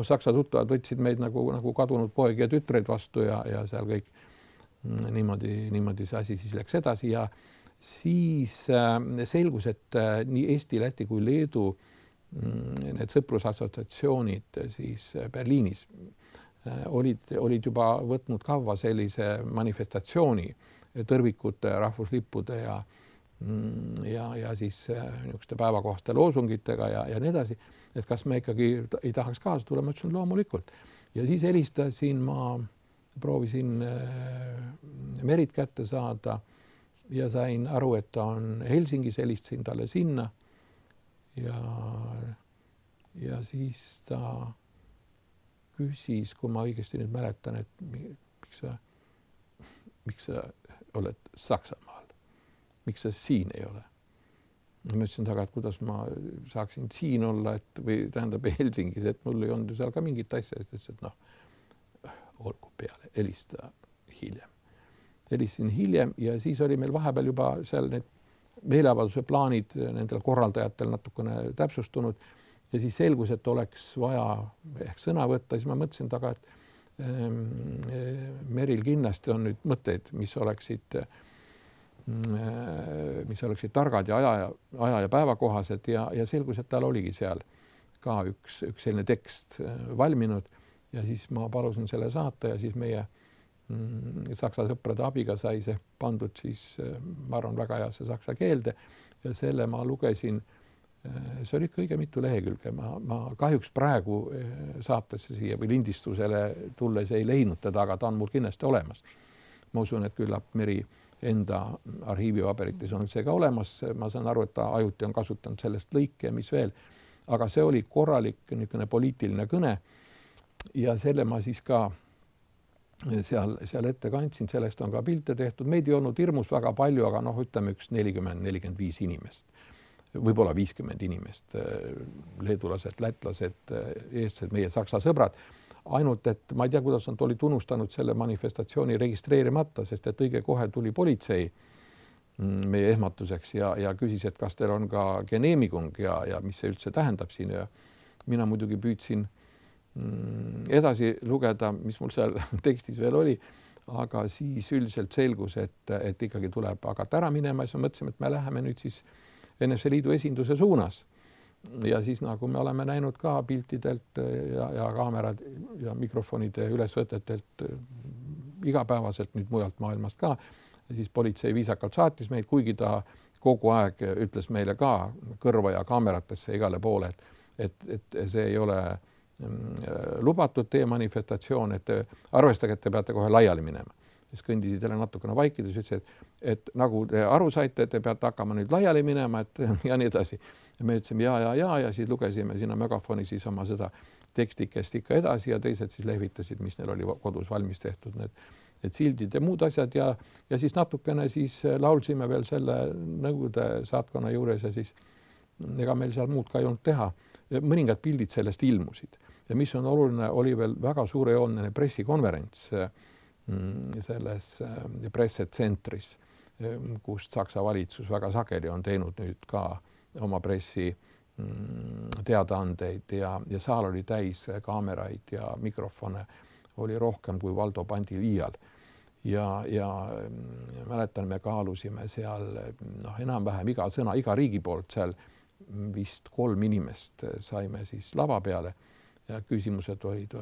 Saksa tuttavad võtsid meid nagu kadunud poegi ja tütreid vastu ja seal kõik niimoodi see asi siis läks edasi ja siis selgus, et nii Eesti, Läti kui Leedu need sõprusassotsiatsioonid siis Berliinis olid juba võtnud kavva sellise manifestatsiooni tõrvikute, rahvuslippude ja siis niisuguste päevakohaste loosungitega ja nii edasi, et kas me ikkagi ei tahaks kaasa tulla, ma ütlesin loomulikult. Ja siis helistasin, ma proovisin Merit kätte saada ja sain aru, et ta on Helsingis, helistasin talle sinna ja siis ta küsis, kui ma õigesti nüüd mäletan, et miks sa oled Saksamaal, miks sa siin ei ole. Ma ütlesin taga, et kuidas ma saaksin siin olla, või tähendab Helsingis, et mul ei olnud seal ka mingit asja, et olgu peale, helista hiljem. Helistasin hiljem ja siis oli meil vahepeal juba seal need meeleavalduse plaanid nendel korraldajatel natukene täpsustunud ja siis selgus, et oleks vaja ehk sõna võtta, siis ma mõtlesin taga, et Meril kindlasti on nüüd mõtteid, mis oleksid targad ja aja ja päevakohased ja selgus, et tal oligi seal ka üks selline tekst valminud ja siis ma palusin selle saata ja siis meie saksa sõprade abiga sai see pandud siis, ma arvan, väga heasse saksa keelde ja selle ma lugesin. See oli ikka õige mitu lehekülge. Ma kahjuks praegu saatesse siia või lindistusele tulles ei leidnud teda, aga ta on mul kindlasti olemas. Ma usun, et küllap Meri enda arhiivipaberites on see ka olemas. Ma saan aru, et ta ajuti on kasutanud sellest lõike ja mis veel. Aga see oli korralik niisugune poliitiline kõne ja selle ma siis ka seal ette kandsin, sellest on ka pilte tehtud. Meid ei olnud hirmus väga palju, aga ütleme üks 40-45 inimest, võib-olla 50 inimest, leedulased, lätlased, eestlased, meie saksa sõbrad. Ainult, et ma ei tea, kuidas nad olid unustanud selle manifestatsiooni registreerimata, sest et õige kohe tuli politsei meie ehmatuseks ja küsis, et kas teil on ka geneemigung ja mis see üldse tähendab siin ja mina muidugi püüdsin edasi lugeda, mis mul seal tekstis veel oli, aga siis üldiselt selgus, et ikkagi tuleb hakata ära minema ja siis mõtlesime, et me läheme nüüd siis NSV Liidu esinduse suunas. Ja siis nagu me oleme näinud ka piltidelt ja kaamerad ja mikrofonide ülesvõtetelt igapäevaselt nüüd mujalt maailmast ka, siis politsei viisakalt saatis meid, kuigi ta kogu aeg ütles meile ka kõrva ja kaameratesse igale poole, et see ei ole lubatud teie manifestatsioon, et arvestage, et te peate kohe laiali minema. Siis kõndisid jälle natukene vaikides, ütlesid, et nagu te aru saite, te peate hakkama nüüd laiali minema, et ja nii edasi. Ja me ütlesime ja siis lugesime sinna megafoni siis oma seda tekstikest ikka edasi ja teised siis lehvitasid, mis neil oli kodus valmis tehtud, need sildid ja muud asjad ja siis natukene siis laulsime veel selle Nõukogude saatkonna juures ja siis ega meil seal muud ka ei olnud teha. Mõningad pildid sellest ilmusid ja mis on oluline, oli veel väga suurejooneline pressikonverents selles pressetsentris, kust Saksa valitsus väga sageli on teinud nüüd ka oma pressi teadaandeid ja saal oli täis kaameraid ja mikrofone oli rohkem kui Valdo Pandil iial. Ja mäletan, me kaalusime seal enam-vähem iga sõna, iga riigi poolt seal vist 3 inimest saime siis lava peale ja küsimused olid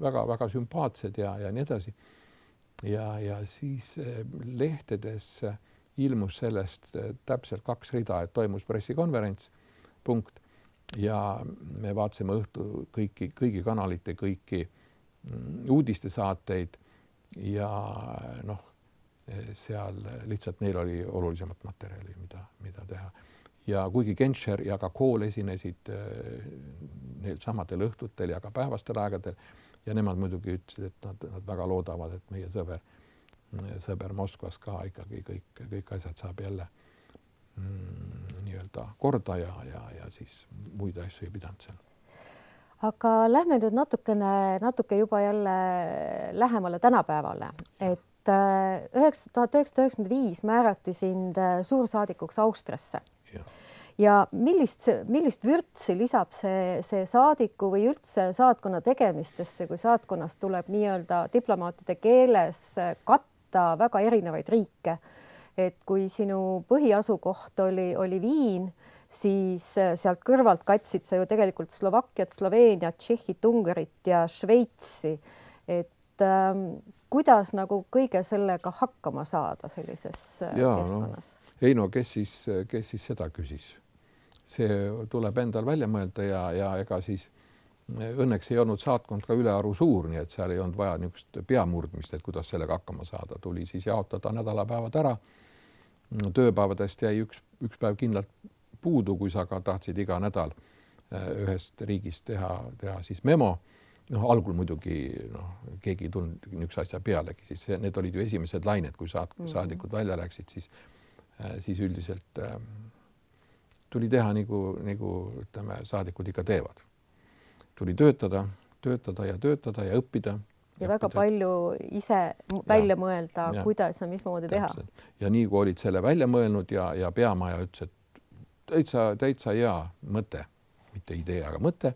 väga sümpaatsed ja nii edasi. Ja siis lehtedes ilmus sellest täpselt 2 rida, et toimus pressikonverents, punkt. Ja me vaatasime õhtu kõigi kanalite, kõiki uudistesaateid ja seal lihtsalt neil oli olulisemat materjali, mida teha. Ja kuigi Genscher ja ka Kohl esinesid neil samadel õhtutel ja ka päevastel aegadel ja nemad muidugi ütlesid, et nad väga loodavad, et meie sõber Moskvas ka ikkagi kõik asjad saab jälle nii-öelda korda ja siis muid asju ei pidanud seal. Aga lähme nüüd natuke juba jälle lähemale tänapäevale, et 1995 määrati sind suursaadikuks Austriasse. Ja millist vürtsi lisab see saadiku või üldse saatkonna tegemistesse, kui saatkonnast tuleb nii-öelda diplomaatide keeles katta väga erinevaid riike. Et kui sinu põhiasukoht oli Viin, siis sealt kõrvalt katsid sa ju tegelikult Slovakkiat, Sloveeniat, Tšehhit, Ungarit ja Šveitsi. Et kuidas nagu kõige sellega hakkama saada sellises keskkonnas? Ei no, kes siis seda küsis? See tuleb endal välja mõelda ja ega siis õnneks ei olnud saatkond ka ülearu suur, nii et seal ei olnud vaja niisugust peamurdmist, et kuidas sellega hakkama saada. Tuli siis jaotada nädalapäevad ära. Tööpäevadest jäi üks päev kindlalt puudu, kui sa ka tahtsid iga nädal ühest riigist teha siis memo. Algul muidugi keegi ei tulnud niisuguse asja pealegi, siis need olid ju esimesed lained, kui saadikud välja läksid, siis üldiselt tuli teha nagu ütleme, saadikud ikka teevad. Tuli töötada ja õppida. Ja väga palju ise välja mõelda, kuidas ja mismoodi teha. Ja nii kui olid selle välja mõelnud ja peamaja ütles, et täitsa hea mõte, mitte idee, aga mõte,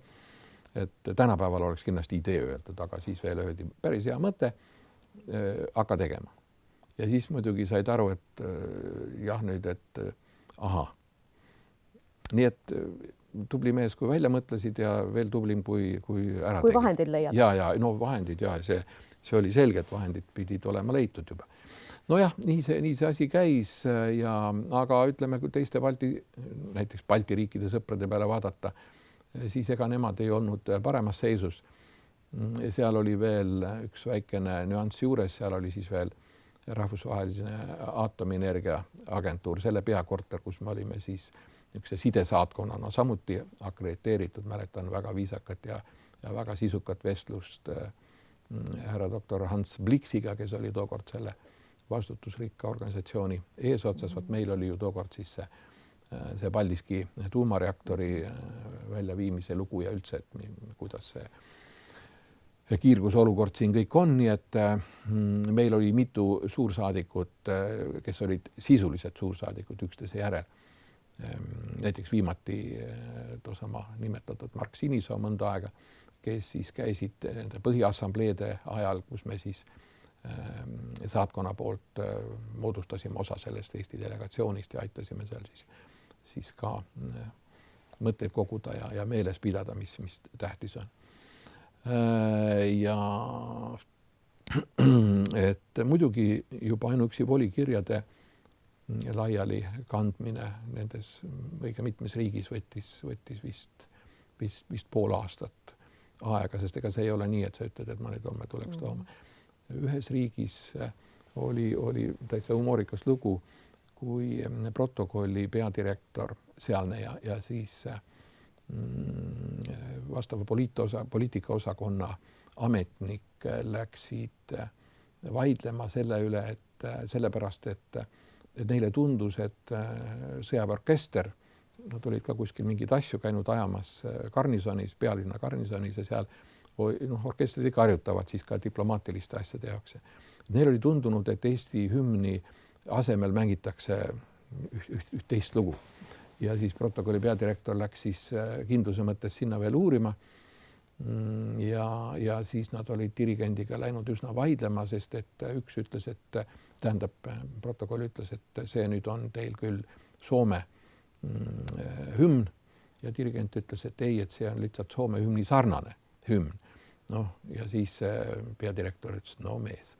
et tänapäeval oleks kindlasti idee öeldud, aga siis veel öeldi päris hea mõte, hakka tegema. Ja siis muidugi said aru, et jah nüüd, et aha. Nii et tubli mees, kui välja mõtlesid ja veel tublim, kui ära kui vahendid leiad. Ja no vahendid ja see oli selge, et vahendid pidid olema leitud juba. Nojah, nii see asi käis aga ütleme, kui teiste näiteks Balti riikide sõprade peale vaadata, siis ega nemad ei olnud paremas seisus. Seal oli veel üks väikene nüanss juures, seal oli siis veel rahvusvaheline aatomienergia agentuur, selle peakorter, kus me olime siis niisuguse sidesaatkonnana samuti akrediteeritud, mäletan väga viisakat ja väga sisukat vestlust härra doktor Hans Blixiga, kes oli tookord selle vastutusrikka organisatsiooni eesotsas, meil oli ju tookord siis see Paldiski tuumareaktori väljaviimise lugu ja üldse, et kuidas see kiirgusolukord siin kõik on, nii et meil oli mitu suursaadikut, kes olid sisulised suursaadikud üksteise järel. Näiteks viimati toosama nimetatud Mark Sinisoo mõnda aega, kes siis käisid nende põhiassambleede ajal, kus me siis saatkonna poolt moodustasime osa sellest Eesti delegatsioonist ja aitasime seal siis ka mõtteid koguda ja meeles pidada, mis tähtis on. Ja et muidugi juba ainuüksi volikirjade laiali kandmine nendes õige mitmes riigis võttis vist pool aastat aega, sest ega see ei ole nii, et sa ütled, et ma nüüd homme tuleks tooma. Ühes riigis oli täitsa humoorikas lugu, kui protokolli peadirektor sealne ja siis vastava poliitikaosakonna ametnik läksid vaidlema selle üle, et sellepärast, et neile tundus, et sõjaväeorkester, nad olid ka kuskil mingeid asju käinud ajamas garnisonis, pealinna garnisonis ja seal orkestrid ikka harjutavad siis ka diplomaatiliste asjade jaoks. Neil oli tundunud, et Eesti hümni asemel mängitakse üht teist lugu. Ja siis protokolli peadirektor läks siis kindluse mõttes sinna veel uurima ja siis nad olid dirigendiga läinud üsna vaidlema, sest et üks ütles, et protokoll ütles, et see nüüd on teil küll Soome hümn ja dirigent ütles, et ei, et see on lihtsalt Soome hümni sarnane hümn. Ja siis peadirektor ütles, no mees,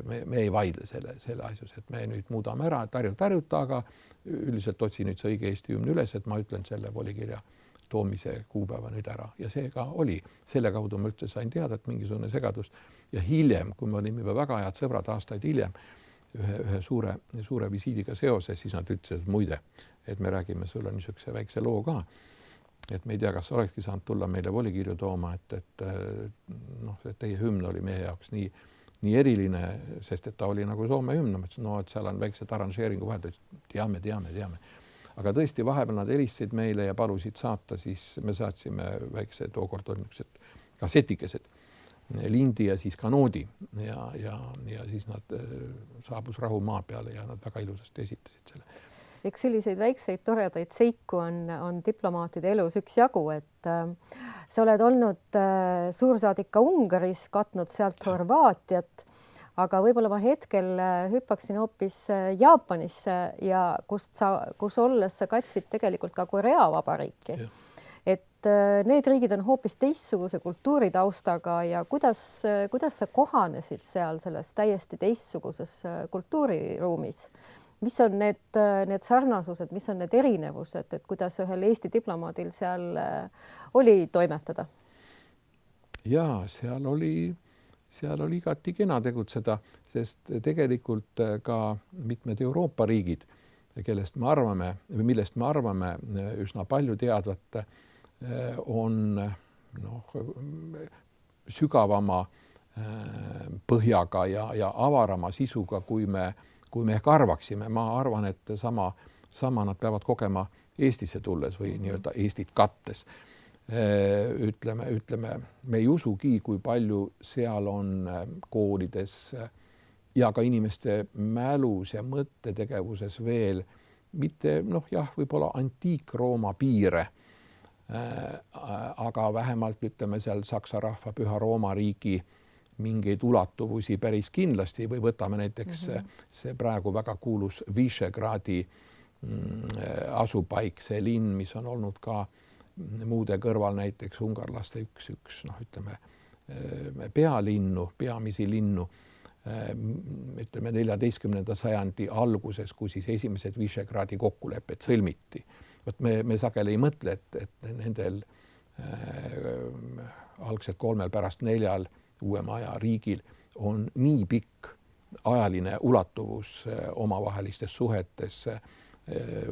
me ei vaidle selle asjus, et me nüüd muudame ära, et harjuta, aga üldiselt otsi nüüd see õige Eesti hümn üles, et ma ütlen selle volikirja toomise kuupäeva nüüd ära. Ja see ka oli. Selle kaudu ma üldse sain teada, et mingisugune segadus. Ja hiljem, kui me olime juba väga head sõbrad aastaid hiljem, ühe suure visiidiga seoses, siis nad ütlesid muide, et me räägime sulle niisuguse väikse loo ka, et me ei tea, kas olekski saanud tulla meile volikirju tooma, et teie hümn oli meie jaoks nii eriline, sest et ta oli nagu Soome hümn, et seal on väiksed arranžeeringu vahed, teame. Aga tõesti, vahepeal nad helistasid meile ja palusid saata, siis me saatsime väikse, tookord on niisugused kassetikesed, lindi ja siis ka noodi ja siis nad saabus rahu maa peale ja nad väga ilusasti esitasid selle. Eks selliseid väikseid toredaid seiku on diplomaatide elus üksjagu, et sa oled olnud suursaadik ka Ungaris, katnud sealt Horvaatiat, aga võib-olla ma hetkel hüppaksin hoopis Jaapanisse ja kus olles sa katsid tegelikult ka Korea Vabariiki. Et need riigid on hoopis teistsuguse kultuuritaustaga ja kuidas sa kohanesid seal selles täiesti teistsuguses kultuuriruumis? Mis on need sarnasused, mis on need erinevused, et kuidas ühel Eesti diplomaadil seal oli toimetada? Jaa, seal oli igati kena tegutseda, sest tegelikult ka mitmed Euroopa riigid, millest me arvame üsna palju teadvat, on sügavama põhjaga ja avarama sisuga, kui me ehk arvaksime. Ma arvan, et sama nad peavad kogema Eestisse tulles või nii-öelda Eestit kattes. Ütleme, me ei usugi, kui palju seal on koolides ja ka inimeste mälus ja mõttetegevuses veel mitte, võib-olla antiik-Rooma piire, aga vähemalt ütleme seal Saksa rahva Püha Rooma riigi mingeid ulatuvusi päris kindlasti või võtame näiteks see praegu väga kuulus Visegradi asupaik, see linn, mis on olnud ka muude kõrval näiteks ungarlaste üks pealinnu, peamisi linnu, ütleme 14. sajandi alguses, kui siis esimesed Visegradi kokkulepped sõlmiti. Vot me sageli ei mõtle, et nendel algselt 3 pärast 4 uuema aja riigil on nii pikk ajaline ulatuvus omavahelistes suhetes,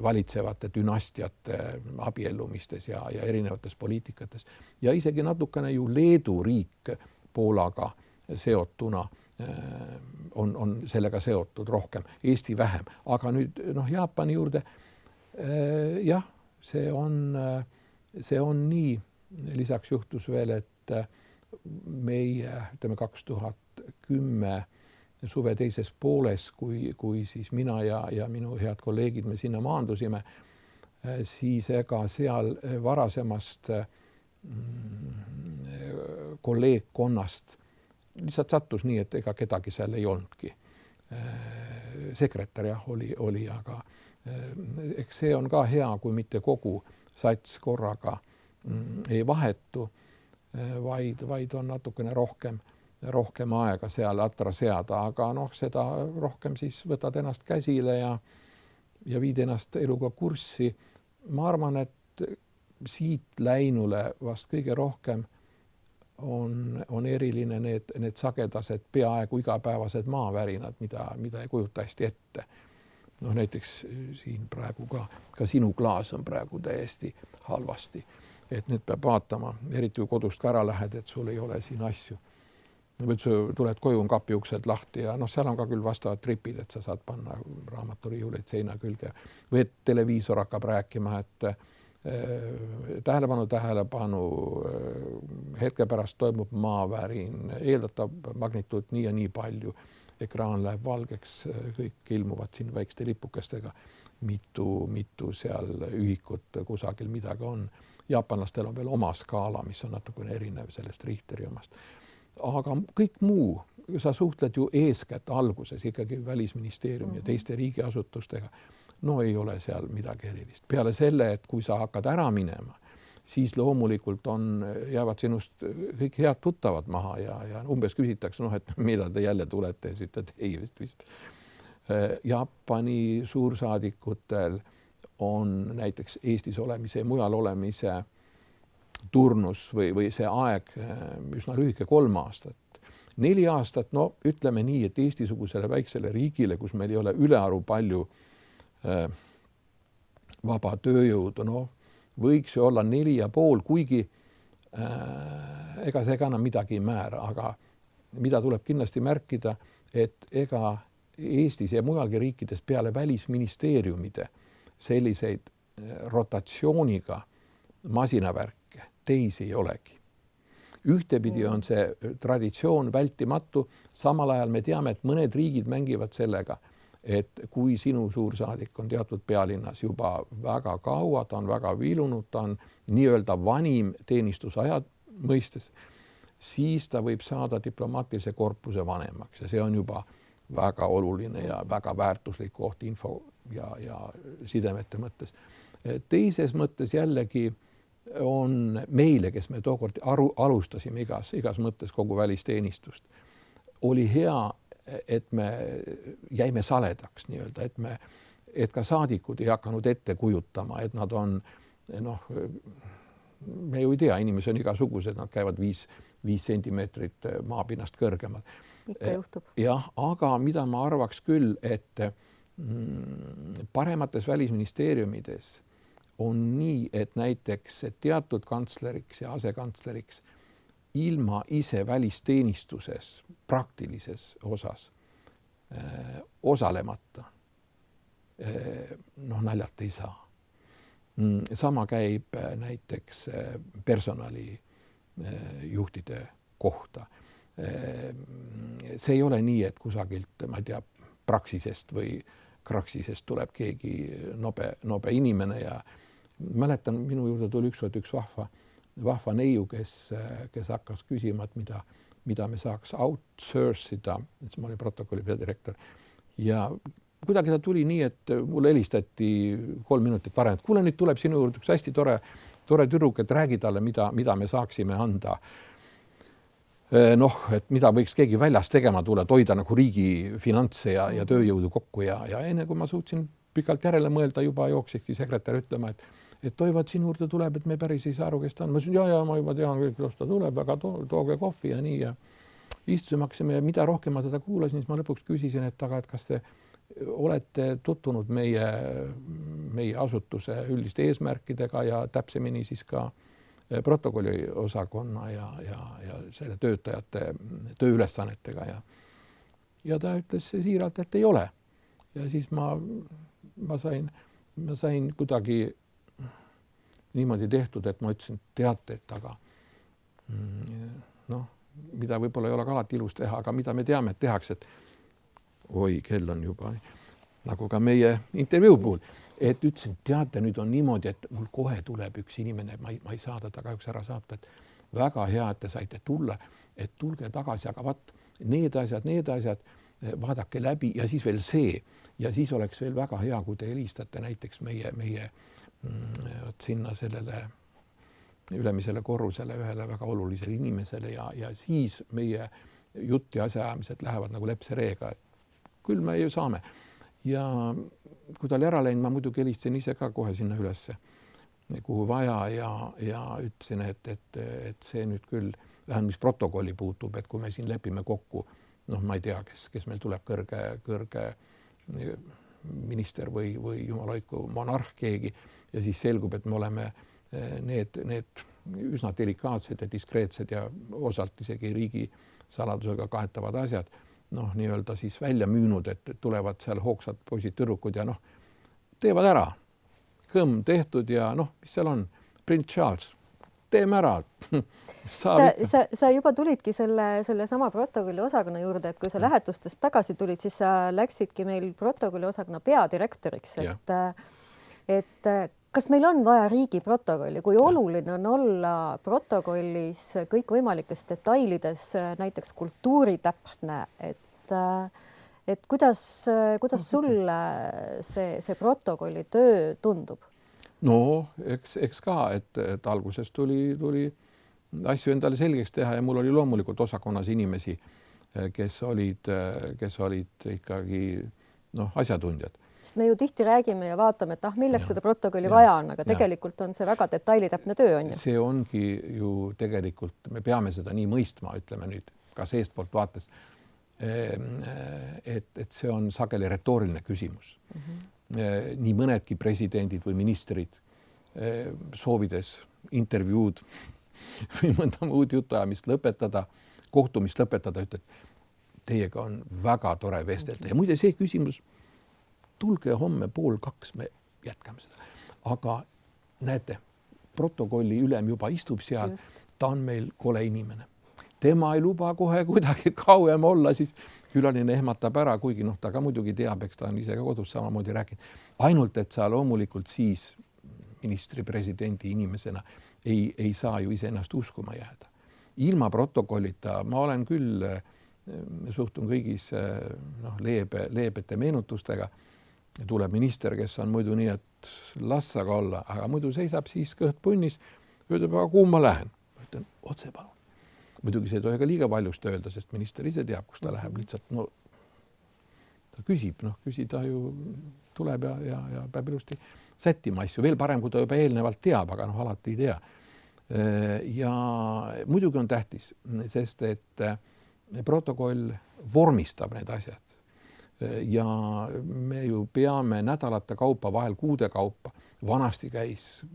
valitsevate dünastiate abiellumistes ja erinevates poliitikates. Ja isegi natukene ju Leedu riik Poolaga seotuna on sellega seotud rohkem, Eesti vähem. Aga nüüd Jaapani juurde, jah, see on nii. Lisaks juhtus veel, et meie, ütleme 2010 suve teises pooles, kui siis mina ja minu head kolleegid me sinna maandusime, siis ega seal varasemast kolleegkonnast lihtsalt sattus nii, et ega kedagi seal ei olnudki. Sekretär jah oli, aga eks see on ka hea, kui mitte kogu sats korraga ei vahetu, vaid on natukene rohkem aega seal atra seada, aga seda rohkem siis võtad ennast käsile ja viid ennast eluga kurssi. Ma arvan, et siit läinule vast kõige rohkem on eriline need sagedased peaaegu igapäevased maavärinad, mida ei kujuta hästi ette. Näiteks siin praegu ka sinu klaas on praegu täiesti halvasti. Et nüüd peab vaatama, eriti kui kodust ka ära lähed, et sul ei ole siin asju. Või tuled koju, on kapi uksed lahti ja seal on ka küll vastavad tripid, et sa saad panna raamaturiiuleid seina külge. Või et televiisor hakkab rääkima, et tähelepanu, hetke pärast toimub maavärin, eeldatav magnituud nii ja nii palju. Ekraan läheb valgeks, kõik ilmuvad siin väikeste lipukestega, mitu seal ühikut kusagil midagi on. Jaapanlastel on veel oma skaala, mis on natukene erinev sellest Richteri omast. Aga kõik muu, sa suhtled ju eeskätt alguses ikkagi Välisministeeriumi ja teiste riigiasutustega. Ei ole seal midagi erilist. Peale selle, et kui sa hakkad ära minema, siis loomulikult jäävad sinust kõik head tuttavad maha ja umbes küsitakse, et millal te jälle tulete, siis ütled ei vist. Jaapani suursaadikutel on näiteks Eestis olemise ja mujal olemise turnus või see aeg üsna lühike 3 aastat. 4 aastat, ütleme nii, et Eesti-sugusele väiksele riigile, kus meil ei ole ülearu palju vaba tööjõudu, võiks ju olla 4,5, kuigi ega see ka enam midagi ei määra, aga mida tuleb kindlasti märkida, et ega Eestis ja mujalgi riikides peale välisministeeriumide selliseid rotatsiooniga masinavärke teisi ei olegi. Ühtepidi on see traditsioon vältimatu, samal ajal me teame, et mõned riigid mängivad sellega, et kui sinu suursaadik on teatud pealinnas juba väga kaua, ta on väga vilunud, ta on nii-öelda vanim teenistusaja mõistes, siis ta võib saada diplomaatilise korpuse vanemaks ja see on juba väga oluline ja väga väärtuslik koht info ja sidemete mõttes. Teises mõttes jällegi on meile, kes me tookord alustasime igas mõttes kogu välisteenistust, oli hea, et me jäime saledaks nii-öelda, et ka saadikud ei hakanud ette kujutama, et nad on, me ju ei tea, inimesed on igasugused, nad käivad 5 sentimeetrit maapinnast kõrgemal. Ikka juhtub. Jah, aga mida ma arvaks küll, et paremates välisministeeriumides on nii, et näiteks teatud kantsleriks ja asekantsleriks ilma ise välisteenistuses praktilises osas osalemata naljalt ei saa. Sama käib näiteks personalijuhtide kohta. See ei ole nii, et kusagilt, ma ei tea, praksisest või kraksisest tuleb keegi nobe inimene ja mäletan, minu juurde tuli üks vahva neiu, kes hakkas küsima, et mida me saaks outsource ida, siis ma olin protokolli peadirektor ja kuidagi ta tuli nii, et mulle helistati 3 minutit varem, et kuule, nüüd tuleb sinu juurde üks hästi tore tüdruk, et räägi talle, mida me saaksime anda noh, et mida võiks keegi väljast tegema tulla, et hoida nagu riigi finantse ja tööjõudu kokku ja enne kui ma suutsin pikalt järele mõelda, juba jooksikski sekretär ütlema, et Toivat sinu juurde tuleb, et me päris ei saa aru, kes ta on. Ma ütlesin, ja ma juba tean, kuidas ta tuleb, aga tooge kohvi ja nii ja istusime, hakkasime ja mida rohkem ma teda kuulasin, siis ma lõpuks küsisin, et kas te olete tutvunud meie asutuse üldiste eesmärkidega ja täpsemini siis ka protokolli osakonna ja selle töötajate tööülesannetega ja ta ütles siiralt, et ei ole. Ja siis ma sain kuidagi niimoodi tehtud, et ma ütlesin, teate, et aga noh, mida võib-olla ei ole ka alati ilus teha, aga mida me teame, et tehakse, et oi, kell on juba nagu ka meie intervjuu puhul, et ütlesin, teate, nüüd on niimoodi, et mul kohe tuleb üks inimene, ma ei saa teda kahjuks ära saata, et väga hea, et te saite tulla, et tulge tagasi, aga vaat need asjad, vaadake läbi ja siis veel see ja siis oleks veel väga hea, kui te helistate näiteks meie sinna sellele ülemisele korrusele ühele väga olulisele inimesele ja siis meie jutt ja asjaajamised lähevad nagu lepsereega, et küll me ju saame. Ja kui ta oli ära läinud, ma muidugi helistasin ise ka kohe sinna ülesse, kuhu vaja ja ütlesin, et see nüüd küll vähemalt mis protokolli puutub, et kui me siin lepime kokku, noh, ma ei tea, kes meil tuleb kõrge minister või jumal hoidku monarh keegi ja siis selgub, et me oleme need üsna delikaatsed ja diskreetsed ja osalt isegi riigi saladusega kaetavad asjad, noh, nii-öelda siis välja müünud, et tulevad seal hoogsad poisid, tüdrukud ja noh, teevad ära. Kõmm tehtud ja noh, mis seal on? Prince Charles, teeme ära. Sa juba tulidki selle sama protokolli osakonna juurde, et kui sa lähetustest tagasi tulid, siis sa läksidki meil protokolli osakonna peadirektoriks, et kas meil on vaja riigi protokolli, kui oluline on olla protokollis kõikvõimalikes detailides, näiteks kultuuritäpne, et kuidas sulle see protokolli töö tundub? No, eks ka, et alguses tuli asju endale selgeks teha ja mul oli loomulikult osakonnas inimesi, kes olid ikkagi asjatundjad. Sest me ju tihti räägime ja vaatame, et milleks seda protokolli vaja on, aga tegelikult on see väga detailitäpne töö, on ju? See ongi ju tegelikult, me peame seda nii mõistma, ütleme nüüd ka seestpoolt vaates, et see on sageli retooriline küsimus. Nii mõnedki presidendid või ministrid soovides intervjuud või mõnda muud jutuajamist lõpetada, kohtumist lõpetada, ütled, teiega on väga tore vestelda. Ja muide see küsimus, tulge homme 1:30, me jätkame seda. Aga näete, protokolli ülem juba istub seal, ta on meil kole inimene. Tema ei luba kohe kuidagi kauem olla, siis külaline ehmatab ära, kuigi ta ka muidugi teab, eks ta on ise ka kodus samamoodi rääkinud. Ainult, et sa loomulikult siis ministri, presidendi inimesena ei saa ju ise ennast uskuma jääda. Ilma protokollita ma olen küll, suhtun kõigis leebete meenutustega, tuleb minister, kes on muidu nii, et las aga olla, aga muidu seisab siis kõht punnis, ütleb, aga kuhu ma lähen? Ma ütlen, otse palun. Muidugi see ei tohi ka liiga paljust öelda, sest minister ise teab, kus ta läheb, lihtsalt ta küsida ju tuleb ja peab ilusti sättima asju. Veel parem, kui ta juba eelnevalt teab, aga alati ei tea. Ja muidugi on tähtis, sest et protokoll vormistab need asjad. Ja me ju peame nädalate kaupa, vahel kuude kaupa. Vanasti käis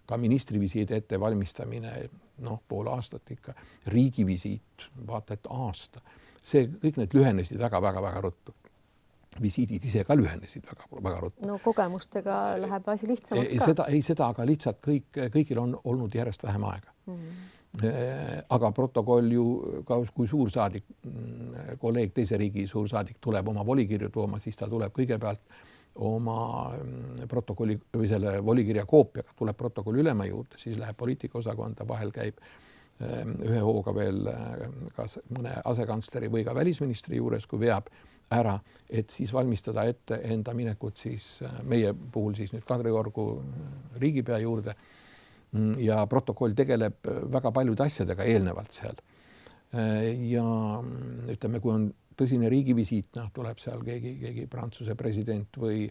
ka ministrivisiidi ette valmistamine, pool aastat ikka, riigivisiit, vaata et aasta. See kõik need lühenesid väga ruttu. Visiidid ise ka lühenesid väga ruttu. No kogemustega läheb asi lihtsamaks ka. Seda, aga lihtsalt kõigil on olnud järjest vähem aega. Aga protokoll ju, kui suursaadik, kolleeg teise riigi suursaadik tuleb oma volikirju tooma, siis ta tuleb kõigepealt oma protokolli või selle volikirja koopiaga, tuleb protokolli ülema juurde, siis läheb poliitikaosakonda, vahel käib ühe hooga veel kas mõne asekantsleri või ka välisministri juures, kui veab ära, et siis valmistada ette enda minekut siis meie puhul siis nüüd Kadriorgu riigipea juurde ja protokoll tegeleb väga paljude asjadega eelnevalt seal. ja ütleme, kui on tõsine riigivisiit, noh, tuleb seal keegi Prantsuse president või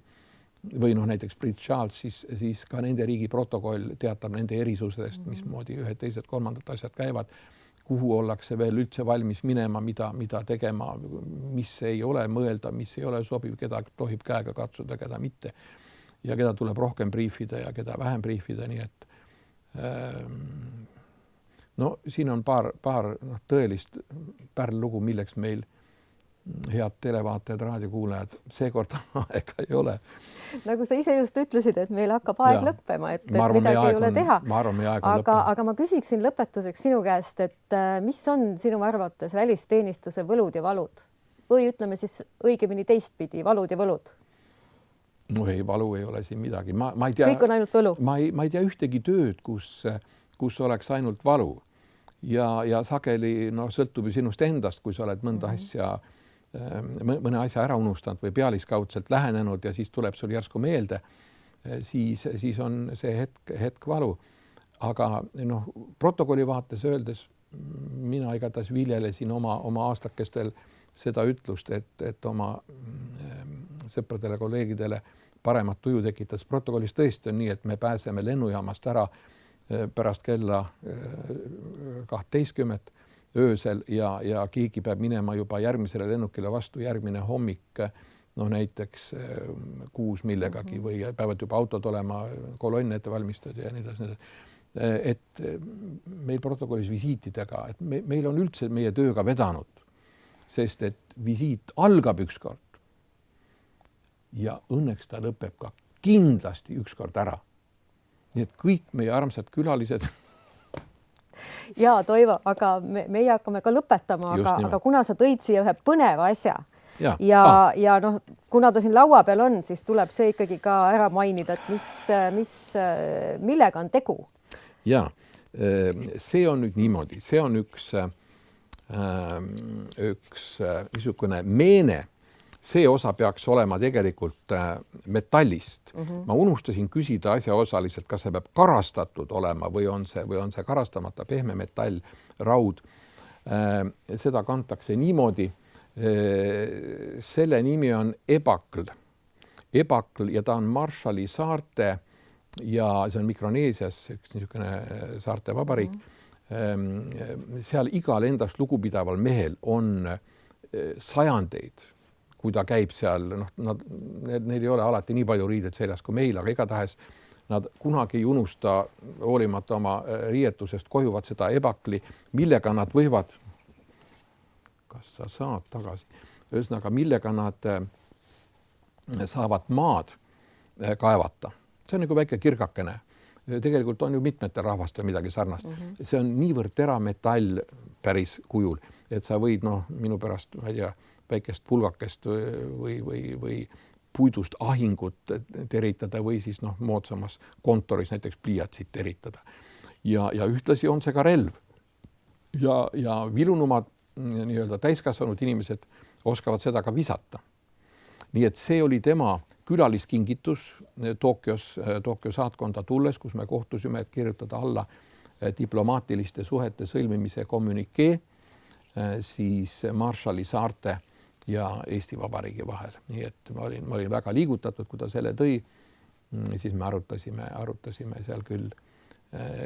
noh, näiteks Prince Charles, siis ka nende riigi protokoll teatab nende erisusest, mismoodi ühed, teised, kolmandad asjad käivad, kuhu ollakse veel üldse valmis minema, mida tegema, mis ei ole mõelda, mis ei ole sobiv, keda tohib käega katsuda, keda mitte. Ja keda tuleb rohkem briifida ja keda vähem briifida, nii et no siin on paar tõelist pärllugu, milleks meil head televaatajad, raadiokuulajad seekord aega ei ole. Nagu sa ise just ütlesid, et meil hakkab aeg lõppema, et midagi ei ole teha. Aga ma küsiksin lõpetuseks sinu käest, et mis on sinu arvates välisteenistuse võlud ja valud? Või ütleme siis õigemini teistpidi, valud ja võlud? No ei, valu ei ole siin midagi. Ma ei tea, kõik on ainult võlu. Ma ei tea ühtegi tööd, kus oleks ainult valu. Ja sageli sõltub ju sinust endast, kui sa oled mõne asja ära unustanud või pealiskaudselt lähenenud ja siis tuleb sul järsku meelde, siis on see hetk valu. Aga protokolli vaates öeldes mina igatahes viljelesin oma aastakestel seda ütlust, et oma sõpradele, kolleegidele paremat tuju tekitas. Protokollis tõesti on nii, et me pääseme lennujaamast ära pärast kella 12 öösel ja keegi peab minema juba järgmisele lennukile vastu järgmine hommik, näiteks 6 millegagi või peavad juba autod olema, kolonn ette valmistatud ja nii edasi. Et meil protokollis visiitidega, et meil on üldse meie tööga vedanud, sest et visiit algab ükskord ja õnneks ta lõpeb ka kindlasti ükskord ära. Nii et kõik meie armsad külalised ja Toivo, aga meie hakkame ka lõpetama, aga kuna sa tõid siia ühe põneva asja ja kuna ta siin laua peal on, siis tuleb see ikkagi ka ära mainida, et millega on tegu? Ja, see on nüüd niimoodi, see on üks niisugune meene. See osa peaks olema tegelikult metallist. Ma unustasin küsida asjaosaliselt, kas see peab karastatud olema või on see karastamata pehme metall, raud. Seda kantakse niimoodi. Selle nimi on ebakl. Ebakl ja ta on Marshalli saarte ja see on Mikroneesias, üks niisugune saarte vabariik. Seal igal endast lugupidaval mehel on sajandeid, kui ta käib seal, neil ei ole alati nii palju riided seljas kui meil, aga igatahes nad kunagi ei unusta hoolimata oma riietusest kojuvad seda ebakli, millega nad võivad, kas sa saad tagasi, ühesõnaga, millega nad saavad maad kaevata. See on nagu väike kirgakene. Tegelikult on ju mitmetel rahvastel midagi sarnast. See on niivõrd terametall päris kujul, et sa võid minu pärast, ma ei tea, väikest pulgakest või puidust ahingut teritada või siis moodsamas kontoris näiteks pliiatsit teritada. Ja ühtlasi on see ka relv. Ja vilunumad nii-öelda täiskasvanud inimesed oskavad seda ka visata. Nii et see oli tema külaliskingitus Tokyo saatkonda tulles, kus me kohtusime, et kirjutada alla diplomaatiliste suhete sõlmimise kommunikee siis Marshalli saarte ja Eesti Vabariigi vahel. Nii et ma olin väga liigutatud, kui ta selle tõi, siis me arutasime seal küll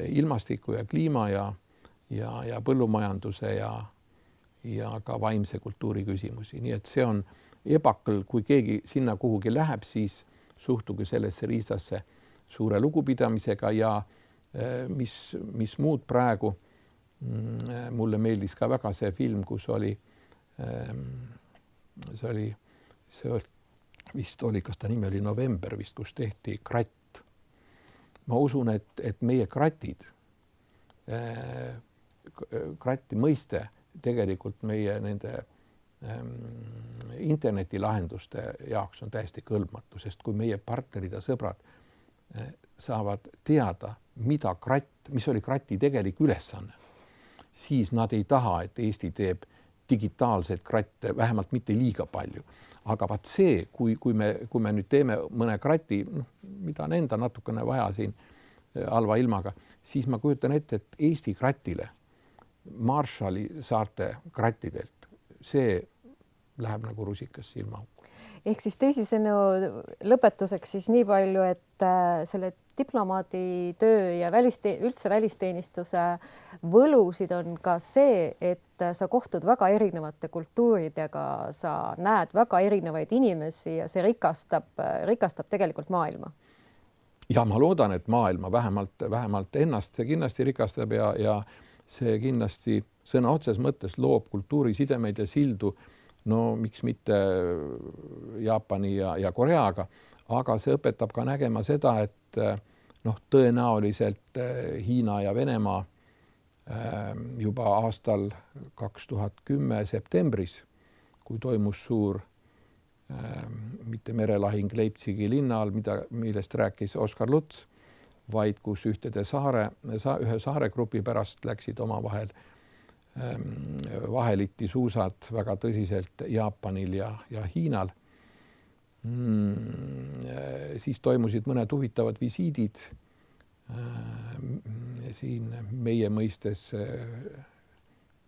ilmastiku ja kliima ja põllumajanduse ja ka vaimse kultuuri küsimusi. Nii et see on ebakl, kui keegi sinna kuhugi läheb, siis suhtuge sellesse riistasse suure lugupidamisega ja mis muud praegu, mulle meeldis ka väga see film, kus oli see vist oli, kas ta nimi oli November vist, kus tehti kratt. Ma usun, et meie kratid, kratti mõiste tegelikult meie nende internetilahenduste jaoks on täiesti kõlbmatu, sest kui meie partnerid ja sõbrad saavad teada, mis oli krati tegelik ülesanne, siis nad ei taha, et Eesti teeb digitaalseid kratte, vähemalt mitte liiga palju. Aga vaat see, kui me nüüd teeme mõne krati, mida on enda natukene vaja siin halva ilmaga, siis ma kujutan ette, et Eesti kratile Marshalli saarte krattidelt, see läheb nagu rusikas silmaauku. Ehk siis teisisõnu lõpetuseks siis nii palju, et selle diplomaadi töö ja üldse välisteenistuse võlusid on ka see, et sa kohtud väga erinevate kultuuridega, sa näed väga erinevaid inimesi ja see rikastab tegelikult maailma. Ja ma loodan, et maailma vähemalt ennast see kindlasti rikastab ja see kindlasti sõna otses mõttes loob kultuurisidemeid ja sildu, no miks mitte Jaapani ja Koreaga, aga see õpetab ka nägema seda, et tõenäoliselt Hiina ja Venemaa juba aastal 2010 septembris, kui toimus suur mitte merelahing Leipzigi linna all, millest rääkis Oskar Luts, vaid kus ühe saaregrupi pärast läksid omavahel vaheliti suusad väga tõsiselt Jaapanil ja Hiinal. Siis toimusid mõned huvitavad visiidid siin meie mõistes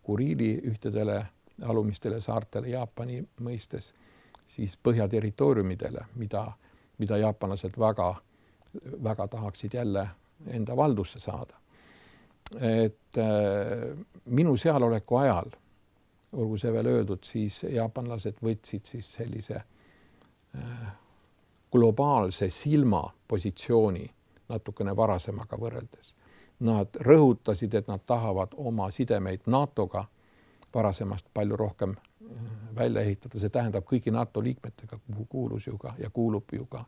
Kuriili ühtedele alumistele saartele, Jaapani mõistes siis põhjaterritooriumidele, mida jaapanlased väga tahaksid jälle enda valdusse saada. Et minu sealoleku ajal, olgu see veel öeldud, siis jaapanlased võtsid siis sellise globaalse silma positsiooni natukene varasemaga võrreldes. Nad rõhutasid, et nad tahavad oma sidemeid NATOga varasemast palju rohkem välja ehitada. See tähendab kõigi NATO liikmetega, kuhu kuulus ju ka ja kuulub ju ka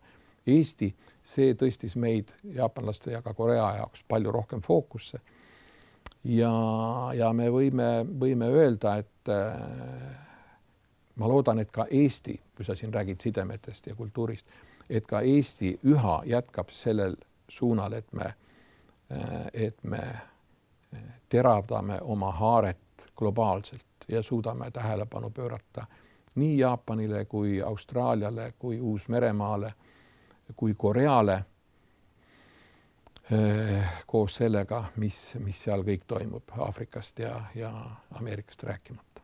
Eesti. See tõstis meid jaapanlaste ja ka Korea jaoks palju rohkem fookusse. Ja me võime öelda, et ma loodan, et ka Eesti, kui sa siin räägid sidemetest ja kultuurist, et ka Eesti üha jätkab sellel suunal, et me teravdame oma haaret globaalselt ja suudame tähelepanu pöörata nii Jaapanile kui Austraaliale, kui Uus-Meremaale, kui Koreale, koos sellega, mis seal kõik toimub Aafrikast ja Ameerikast rääkimata.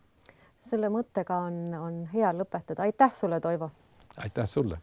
Selle mõttega on hea lõpetada. Aitäh sulle, Toivo! Aitäh sulle!